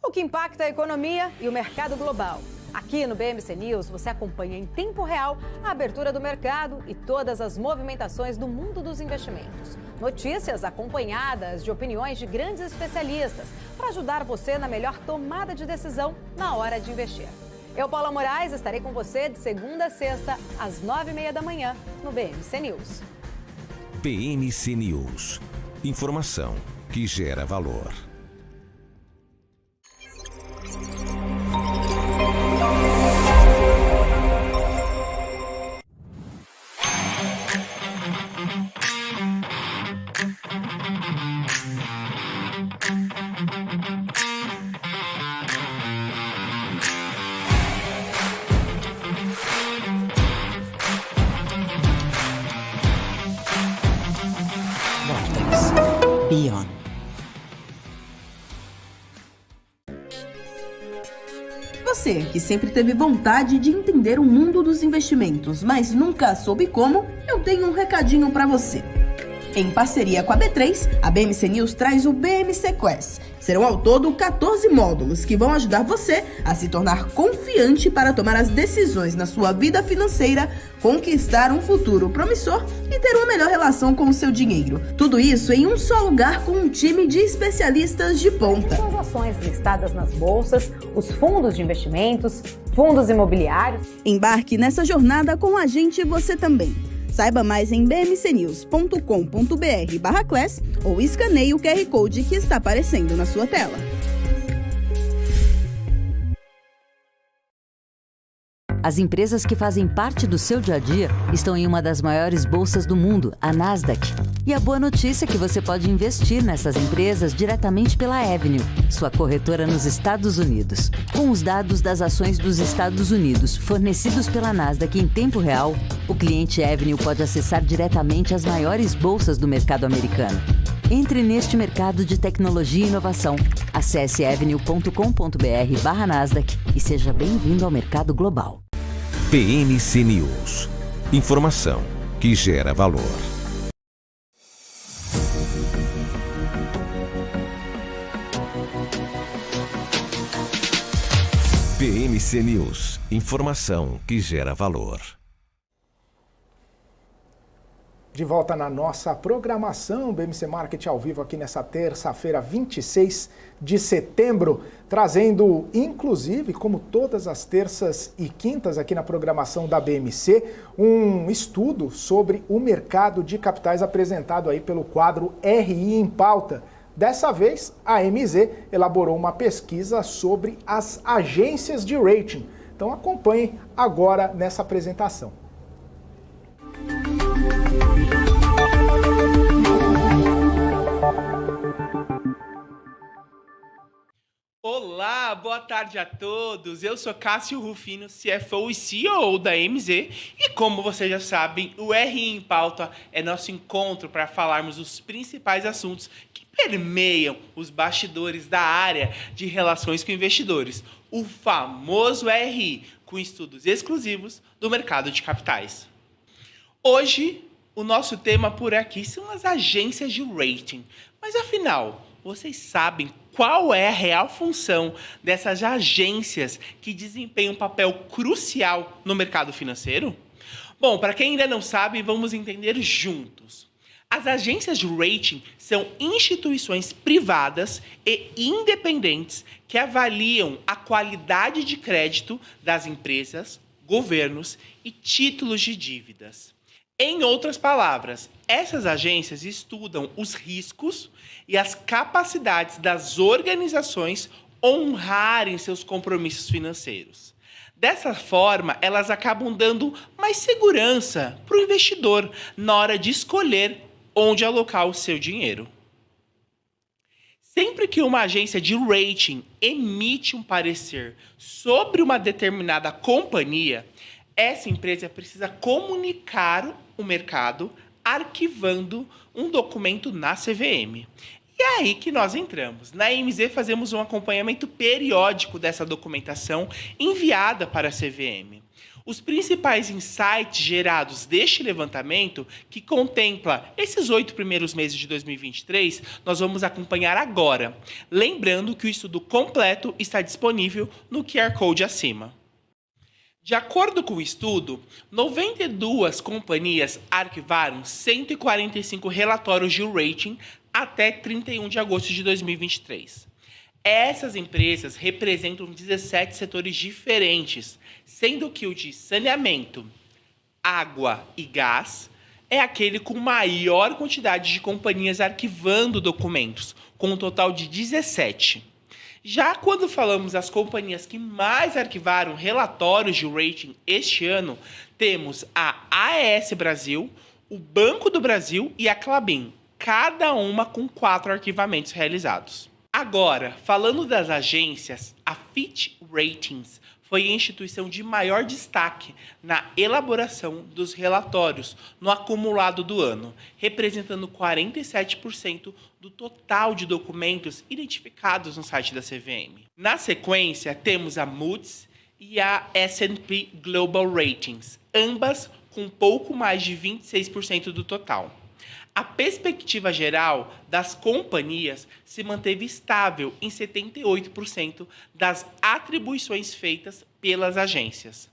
O que impacta a economia e o mercado global. Aqui no BMC News você acompanha em tempo real a abertura do mercado e todas as movimentações do mundo dos investimentos. Notícias acompanhadas de opiniões de grandes especialistas para ajudar você na melhor tomada de decisão na hora de investir. Eu, Paula Moraes, estarei com você de segunda a sexta às 9h30 da manhã no BMC News. BMC News. Informação que gera valor. Beyond. Você que sempre teve vontade de entender o mundo dos investimentos, mas nunca soube como, eu tenho um recadinho para você. Em parceria com a B3, a BMC News traz o BMC Quest. Serão ao todo 14 módulos que vão ajudar você a se tornar confiante para tomar as decisões na sua vida financeira, conquistar um futuro promissor e ter uma melhor relação com o seu dinheiro. Tudo isso em um só lugar com um time de especialistas de ponta. As ações listadas nas bolsas, os fundos de investimentos, fundos imobiliários. Embarque nessa jornada com a gente você também. Saiba mais em bmcnews.com.br/class ou escaneie o QR Code que está aparecendo na sua tela. As empresas que fazem parte do seu dia a dia estão em uma das maiores bolsas do mundo, a Nasdaq. E a boa notícia é que você pode investir nessas empresas diretamente pela Avenue, sua corretora nos Estados Unidos. Com os dados das ações dos Estados Unidos fornecidos pela Nasdaq em tempo real, o cliente Avenue pode acessar diretamente as maiores bolsas do mercado americano. Entre neste mercado de tecnologia e inovação. Acesse avenue.com.br/Nasdaq e seja bem-vindo ao mercado global. BMC News. Informação que gera valor. BMC News, informação que gera valor. De volta na nossa programação, BMC Market ao vivo aqui nessa terça-feira, 26 de setembro, trazendo, inclusive, como todas as terças e quintas aqui na programação da BMC, um estudo sobre o mercado de capitais apresentado aí pelo quadro RI em Pauta. Dessa vez, a MZ elaborou uma pesquisa sobre as agências de rating. Então acompanhe agora nessa apresentação. Olá, boa tarde a todos. Eu sou Cássio Rufino, CFO e CEO da MZ. E como vocês já sabem, o RI em Pauta é nosso encontro para falarmos dos principais assuntos que permeiam os bastidores da área de relações com investidores. O famoso RI, com estudos exclusivos do mercado de capitais. Hoje, o nosso tema por aqui são as agências de rating. Mas afinal, vocês sabem qual é a real função dessas agências que desempenham um papel crucial no mercado financeiro? Bom, para quem ainda não sabe, vamos entender juntos. As agências de rating são instituições privadas e independentes que avaliam a qualidade de crédito das empresas, governos e títulos de dívidas. Em outras palavras, essas agências estudam os riscos e as capacidades das organizações honrarem seus compromissos financeiros. Dessa forma, elas acabam dando mais segurança para o investidor na hora de escolher onde alocar o seu dinheiro. Sempre que uma agência de rating emite um parecer sobre uma determinada companhia, essa empresa precisa comunicar o mercado arquivando um documento na CVM. E é aí que nós entramos. Na MZ fazemos um acompanhamento periódico dessa documentação enviada para a CVM. Os principais insights gerados deste levantamento, que contempla esses 8 primeiros meses de 2023, nós vamos acompanhar agora. Lembrando que o estudo completo está disponível no QR Code acima. De acordo com o estudo, 92 companhias arquivaram 145 relatórios de rating até 31 de agosto de 2023. Essas empresas representam 17 setores diferentes, sendo que o de saneamento, água e gás é aquele com maior quantidade de companhias arquivando documentos, com um total de 17. Já quando falamos das companhias que mais arquivaram relatórios de rating este ano, temos a AES Brasil, o Banco do Brasil e a Klabin, cada uma com 4 arquivamentos realizados. Agora, falando das agências, a Fitch Ratings foi a instituição de maior destaque na elaboração dos relatórios no acumulado do ano, representando 47% do total de documentos identificados no site da CVM. Na sequência, temos a Moody's e a S&P Global Ratings, ambas com pouco mais de 26% do total. A perspectiva geral das companhias se manteve estável em 78% das atribuições feitas pelas agências.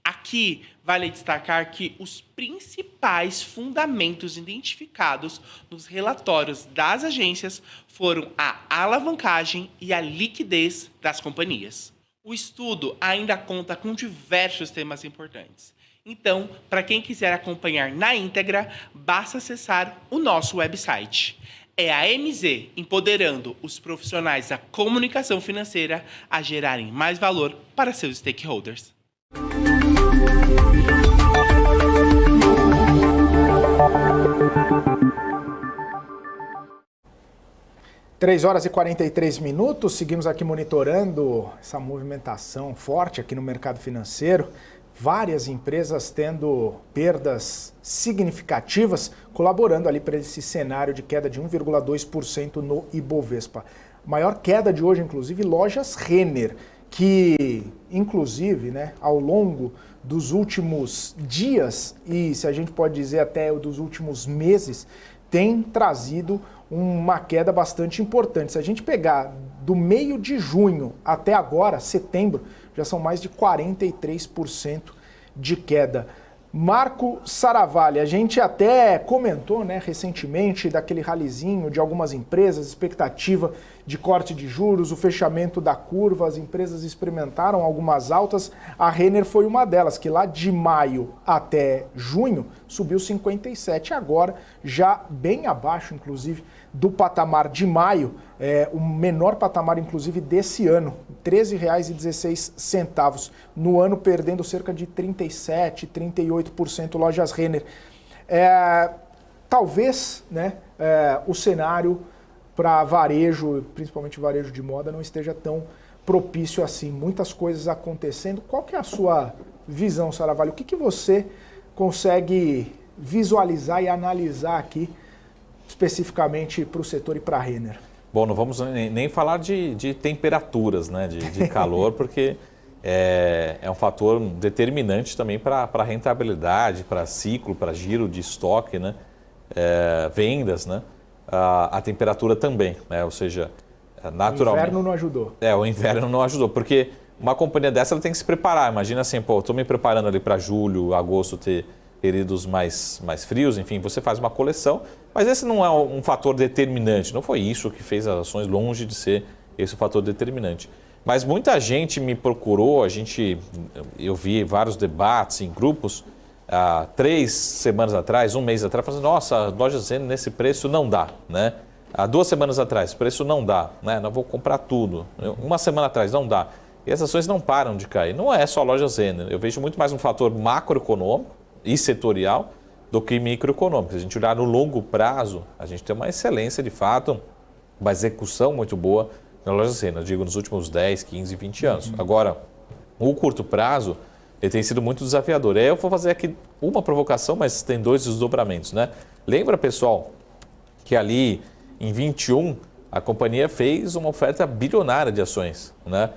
Aqui vale destacar que os principais fundamentos identificados nos relatórios das agências foram a alavancagem e a liquidez das companhias. O estudo ainda conta com diversos temas importantes. Então, para quem quiser acompanhar na íntegra, basta acessar o nosso website. É a MZ empoderando os profissionais da comunicação financeira a gerarem mais valor para seus stakeholders. 3h43, seguimos aqui monitorando essa movimentação forte aqui no mercado financeiro. Várias empresas tendo perdas significativas, colaborando ali para esse cenário de queda de 1,2% no Ibovespa. Maior queda de hoje, inclusive, lojas Renner, que, inclusive, ao longo dos últimos dias, e se a gente pode dizer até dos últimos meses, tem trazido uma queda bastante importante. Se a gente pegar do meio de junho até agora, setembro, já são mais de 43% de queda. Marco Saravalli, a gente até comentou, né, recentemente daquele ralizinho de algumas empresas, expectativa de corte de juros, o fechamento da curva, as empresas experimentaram algumas altas, a Renner foi uma delas, que lá de maio até junho subiu 57, agora já bem abaixo, inclusive, do patamar de maio, o menor patamar, inclusive, desse ano, R$ 13,16, no ano perdendo cerca de 37%, 38% lojas Renner. Talvez, né, o cenário para varejo, principalmente varejo de moda, não esteja tão propício assim. Muitas coisas acontecendo. Qual que é a sua visão, Saravalli? O que você consegue visualizar e analisar aqui, especificamente para o setor e para a Renner? Bom, não vamos nem falar de temperaturas, né, de calor, porque é um fator determinante também para a rentabilidade, para ciclo, para giro de estoque, né, vendas, né, a temperatura também, né, ou seja, naturalmente... O inverno não ajudou. O inverno não ajudou, porque uma companhia dessa ela tem que se preparar. Imagina assim, pô, estou me preparando ali para julho, agosto ter períodos mais frios, enfim, você faz uma coleção, mas esse não é um fator determinante, não foi isso que fez as ações, longe de ser esse o fator determinante. Mas muita gente me procurou, eu vi vários debates em grupos, 3 semanas atrás, um mês atrás, falando, nossa, a loja Renner nesse preço não dá, né? Há 2 semanas atrás, preço não dá, né? Não vou comprar tudo. Uma semana atrás, não dá. E as ações não param de cair. Não é só a loja Renner, eu vejo muito mais um fator macroeconômico e setorial do que microeconômico. Se a gente olhar no longo prazo, a gente tem uma excelência de fato, uma execução muito boa na loja Renner, eu digo nos últimos 10, 15, 20 anos. Agora, o curto prazo, ele tem sido muito desafiador. Eu vou fazer aqui uma provocação, mas tem 2 desdobramentos, né? Lembra, pessoal, que ali em 21 a companhia fez uma oferta bilionária de ações, né?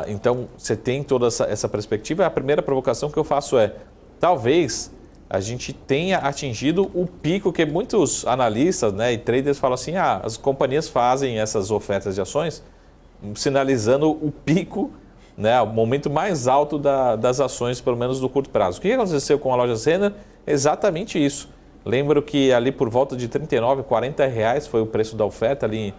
Então, você tem toda essa perspectiva. A primeira provocação que eu faço é, talvez a gente tenha atingido o pico que muitos analistas, né, e traders falam assim, as companhias fazem essas ofertas de ações sinalizando o pico, né, o momento mais alto das ações, pelo menos do curto prazo. O que aconteceu com a loja Renner? Exatamente isso. Lembro que ali por volta de R$ 39, R$ 40 foi o preço da oferta ali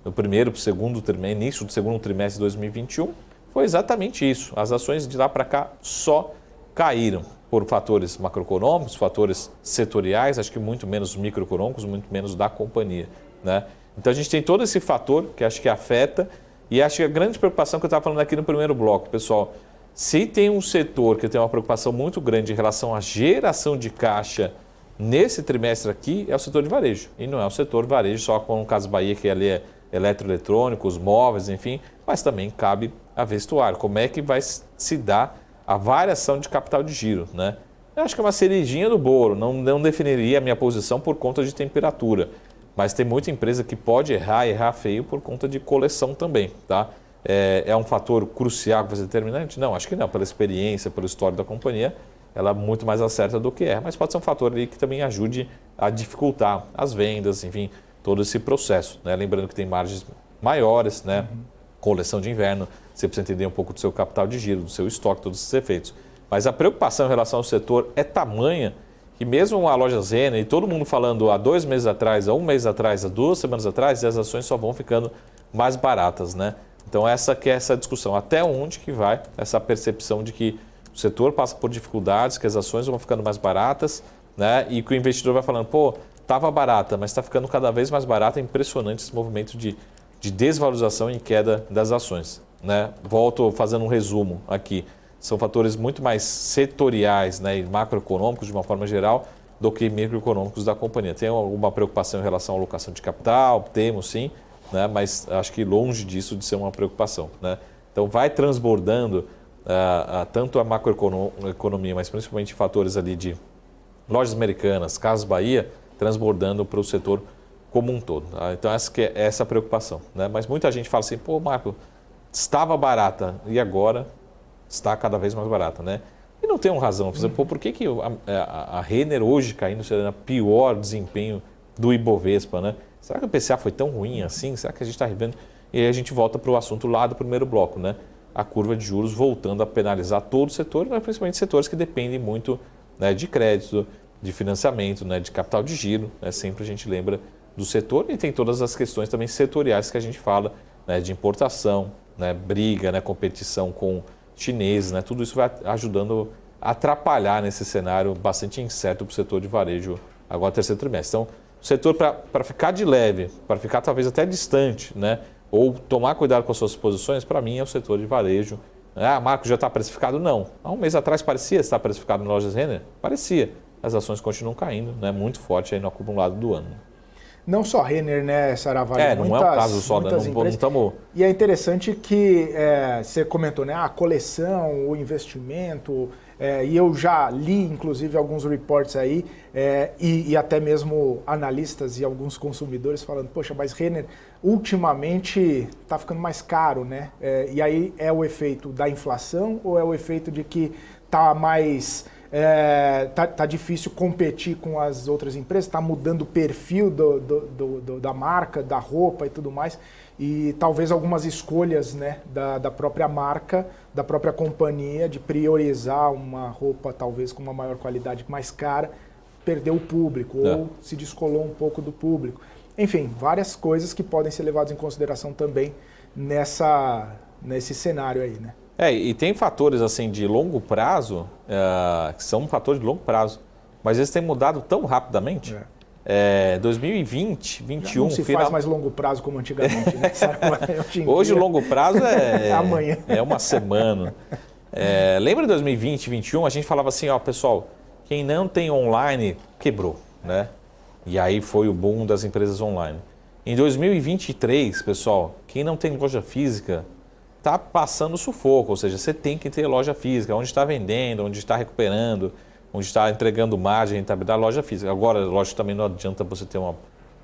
no primeiro para o segundo trimestre, início do segundo trimestre de 2021. Foi exatamente isso. As ações de lá para cá só caíram por fatores macroeconômicos, fatores setoriais, acho que muito menos microeconômicos, muito menos da companhia, né? Então a gente tem todo esse fator que acho que afeta, e acho que a grande preocupação que eu estava falando aqui no primeiro bloco, pessoal, se tem um setor que tem uma preocupação muito grande em relação à geração de caixa nesse trimestre aqui, é o setor de varejo. E não é o setor de varejo só com o Casas Bahia, que ali é eletroeletrônicos, móveis, enfim, mas também cabe a vestuário. Como é que vai se dar a variação de capital de giro, né? Eu acho que é uma cerejinha do bolo, não definiria a minha posição por conta de temperatura, mas tem muita empresa que pode errar feio por conta de coleção também, tá? É um fator crucial que vai ser determinante? Não, acho que não, pela experiência, pelo histórico da companhia, ela muito mais acerta do que mas pode ser um fator ali que também ajude a dificultar as vendas, enfim, todo esse processo, né? Lembrando que tem margens maiores, né? Coleção de inverno, você precisa entender um pouco do seu capital de giro, do seu estoque, todos esses efeitos. Mas a preocupação em relação ao setor é tamanha que mesmo a loja Renner e todo mundo falando há 2 meses atrás, há 1 mês atrás, há 2 semanas atrás, as ações só vão ficando mais baratas, né? Então essa que é essa discussão, até onde que vai essa percepção de que o setor passa por dificuldades, que as ações vão ficando mais baratas, né? E que o investidor vai falando, pô, estava barata, mas está ficando cada vez mais barata. É impressionante esse movimento de desvalorização e queda das ações, né? Volto fazendo um resumo aqui. São fatores muito mais setoriais, né, e macroeconômicos de uma forma geral do que microeconômicos da companhia. Tem alguma preocupação em relação à alocação de capital? Temos sim, né, mas acho que longe disso de ser uma preocupação, né? Então vai transbordando tanto a macroeconomia, mas principalmente fatores ali de lojas americanas, Casas Bahia, transbordando para o setor como um todo. Tá? Então essa é a preocupação, né? Mas muita gente fala assim, pô, Marco, estava barata e agora está cada vez mais barata, né? E não tem uma razão. Pô, por que a Renner hoje caindo seria o pior desempenho do Ibovespa, né? Será que o PCA foi tão ruim assim? Será que a gente está revendo? E aí a gente volta para o assunto lá do primeiro bloco, né? a curva de juros voltando a penalizar todo o setor, né, principalmente setores que dependem muito, né, de crédito, de financiamento, né, de capital de giro. Né, sempre a gente lembra do setor e tem todas as questões também setoriais que a gente fala, né, de importação, né, briga, né, competição com chineses, né, tudo isso vai ajudando a atrapalhar nesse cenário bastante incerto para o setor de varejo agora no terceiro trimestre. Então, o setor para ficar de leve, para ficar talvez até distante, né, ou tomar cuidado com as suas posições, para mim é o setor de varejo. Ah, Marco, já está precificado? Não. Há um mês atrás parecia estar precificado em lojas Renner? Parecia. As ações continuam caindo, né, muito forte aí no acumulado do ano. Não só Renner, né, Saravalli? Não é um caso só, né? Não estamos... E é interessante que você comentou, né, a coleção, o investimento, e eu já li, inclusive, alguns reports aí, e até mesmo analistas e alguns consumidores falando, poxa, mas Renner ultimamente está ficando mais caro, né? E aí é o efeito da inflação ou é o efeito de que está mais... tá difícil competir com as outras empresas, está mudando o perfil da marca, da roupa e tudo mais, e talvez algumas escolhas, né, da própria marca, da própria companhia, de priorizar uma roupa talvez com uma maior qualidade, mais cara, perdeu o público ou se descolou um pouco do público. Enfim, várias coisas que podem ser levadas em consideração também nesse cenário aí, né? E tem fatores assim de longo prazo, que são fatores de longo prazo, mas eles têm mudado tão rapidamente. 2020, 2021... Não se faz mais longo prazo como antigamente, né? Hoje o longo prazo amanhã. É uma semana. Lembra de 2020, 2021? A gente falava assim, ó, pessoal, quem não tem online quebrou, né? E aí foi o boom das empresas online. Em 2023, pessoal, quem não tem loja física está passando sufoco, ou seja, você tem que ter loja física, onde está vendendo, onde está recuperando, onde está entregando margem, rentabilidade, loja física. Agora, lógico, também não adianta você ter uma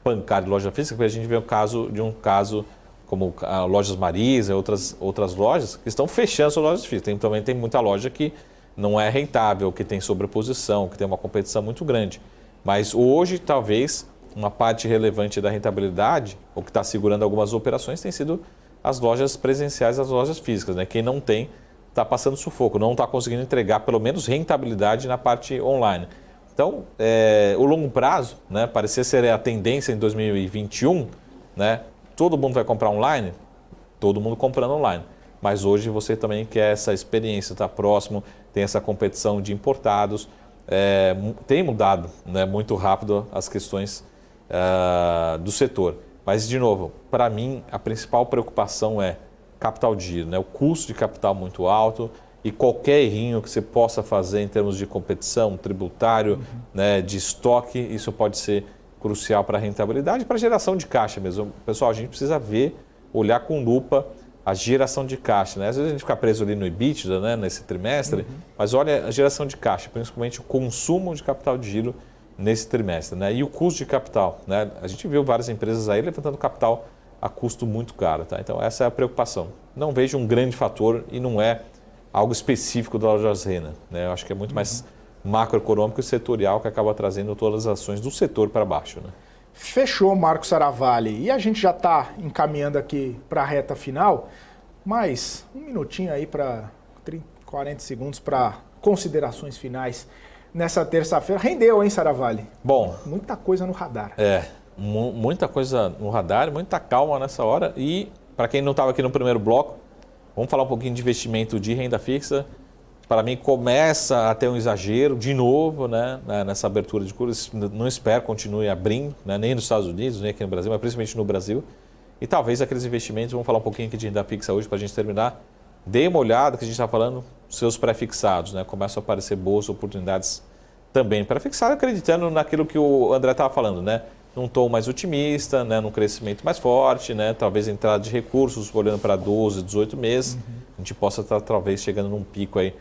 pancada de loja física, porque a gente vê um caso como a Lojas Marisa e outras lojas que estão fechando suas lojas físicas. Também tem muita loja que não é rentável, que tem sobreposição, que tem uma competição muito grande. Mas hoje, talvez, uma parte relevante da rentabilidade, ou que está segurando algumas operações, tem sido as lojas presenciais, as lojas físicas, né? Quem não tem está passando sufoco, não está conseguindo entregar pelo menos rentabilidade na parte online. Então, o longo prazo, né, parecia ser a tendência em 2021, né? Todo mundo vai comprar online, todo mundo comprando online. Mas hoje você também quer essa experiência, estar próximo, tem essa competição de importados, tem mudado, né, muito rápido as questões do setor. Mas, de novo, para mim, a principal preocupação é capital de giro, né? O custo de capital muito alto e qualquer errinho que você possa fazer em termos de competição, tributário, né, de estoque, isso pode ser crucial para a rentabilidade e para a geração de caixa mesmo. Pessoal, a gente precisa olhar com lupa a geração de caixa, né? Às vezes a gente fica preso ali no EBITDA, né, nesse trimestre, mas olha a geração de caixa, principalmente o consumo de capital de giro nesse trimestre, né? E o custo de capital, né? A gente viu várias empresas aí levantando capital a custo muito caro, tá? Então essa é a preocupação. Não vejo um grande fator e não é algo específico da Lojas Renner, né? Eu acho que é muito mais macroeconômico e setorial que acaba trazendo todas as ações do setor para baixo, né? Fechou, Marco Saravalli. E a gente já está encaminhando aqui para a reta final, mas um minutinho aí para 40 segundos para considerações finais. Nessa terça-feira, rendeu, hein, Saravalli? Bom. Muita coisa no radar. Muita coisa no radar, muita calma nessa hora. E, para quem não estava aqui no primeiro bloco, vamos falar um pouquinho de investimento de renda fixa. Para mim, começa a ter um exagero de novo, né, nessa abertura de curvas. Não espero continue abrindo, né, nem nos Estados Unidos, nem aqui no Brasil, mas principalmente no Brasil. E talvez aqueles investimentos, vamos falar um pouquinho aqui de renda fixa hoje para a gente terminar. Dê uma olhada que a gente está falando, seus pré-fixados, né? Começam a aparecer boas oportunidades também pré-fixado, acreditando naquilo que o André estava falando, né? Num tom mais otimista, né? Num crescimento mais forte, né? Talvez entrada de recursos, olhando para 12, 18 meses, a gente possa estar talvez chegando num pico aí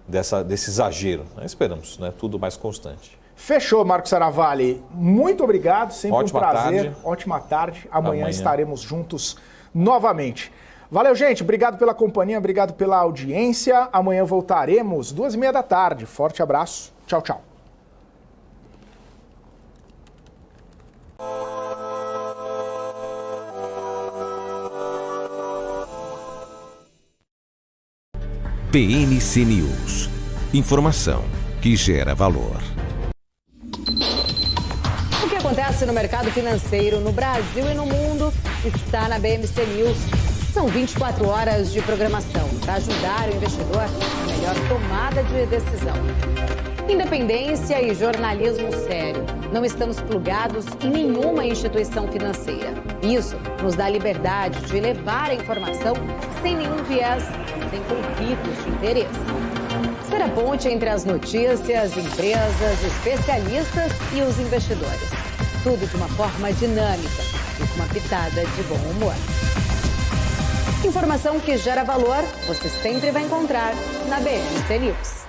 desse exagero. Né? Esperamos, né? Tudo mais constante. Fechou, Marco Saravalli. Muito obrigado, sempre Ótima um prazer. tarde. Ótima tarde. Amanhã estaremos juntos novamente. Valeu, gente. Obrigado pela companhia, obrigado pela audiência. Amanhã voltaremos 2h30 da tarde. Forte abraço. Tchau, tchau. BMC News. Informação que gera valor. O que acontece no mercado financeiro no Brasil e no mundo está na BMC News. São 24 horas de programação para ajudar o investidor na melhor tomada de decisão. Independência e jornalismo sério. Não estamos plugados em nenhuma instituição financeira. Isso nos dá liberdade de levar a informação sem nenhum viés, sem conflitos de interesse. Ser a ponte entre as notícias, empresas, especialistas e os investidores. Tudo de uma forma dinâmica e com uma pitada de bom humor. Informação que gera valor, você sempre vai encontrar na BMC News.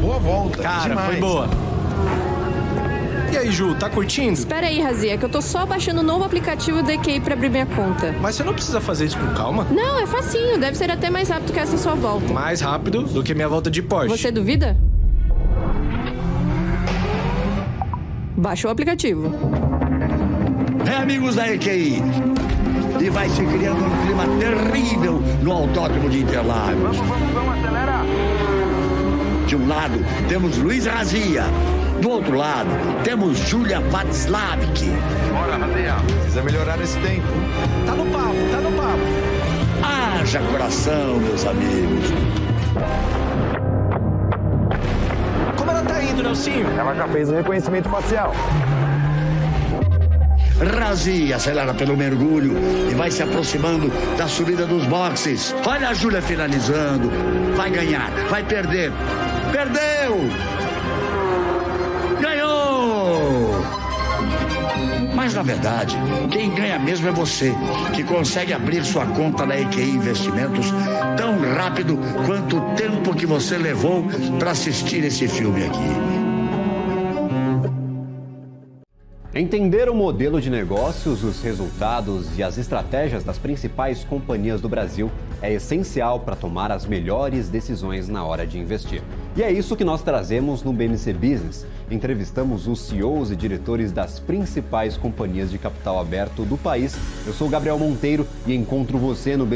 Boa volta. Cara, demais. foi boa. E aí, Ju, tá curtindo? Espera aí, Razia, que eu tô só baixando o novo aplicativo do EQI pra abrir minha conta. Mas você não precisa fazer isso com calma? Não, é facinho. Deve ser até mais rápido que essa sua volta. Mais rápido do que minha volta de Porsche. Você duvida? Baixa o aplicativo. Amigos da EQI, e vai se criando um clima terrível no Autódromo de Interlagos. Vamos acelerar. De um lado, temos Luiz Razia. Do outro lado, temos Júlia Václavik. Bora, Razia. Precisa melhorar esse tempo. Tá no papo, tá no papo. Haja coração, meus amigos. Como ela tá indo, Nelsinho? Ela já fez o reconhecimento facial. Razia acelera pelo mergulho e vai se aproximando da subida dos boxes. Olha a Júlia finalizando. Vai ganhar, vai perder. Perdeu! Ganhou! Mas, na verdade, quem ganha mesmo é você, que consegue abrir sua conta na EQI Investimentos tão rápido quanto o tempo que você levou para assistir esse filme aqui. Entender o modelo de negócios, os resultados e as estratégias das principais companhias do Brasil é essencial para tomar as melhores decisões na hora de investir. E é isso que nós trazemos no BMC Business. Entrevistamos os CEOs e diretores das principais companhias de capital aberto do país. Eu sou Gabriel Monteiro e encontro você no BMC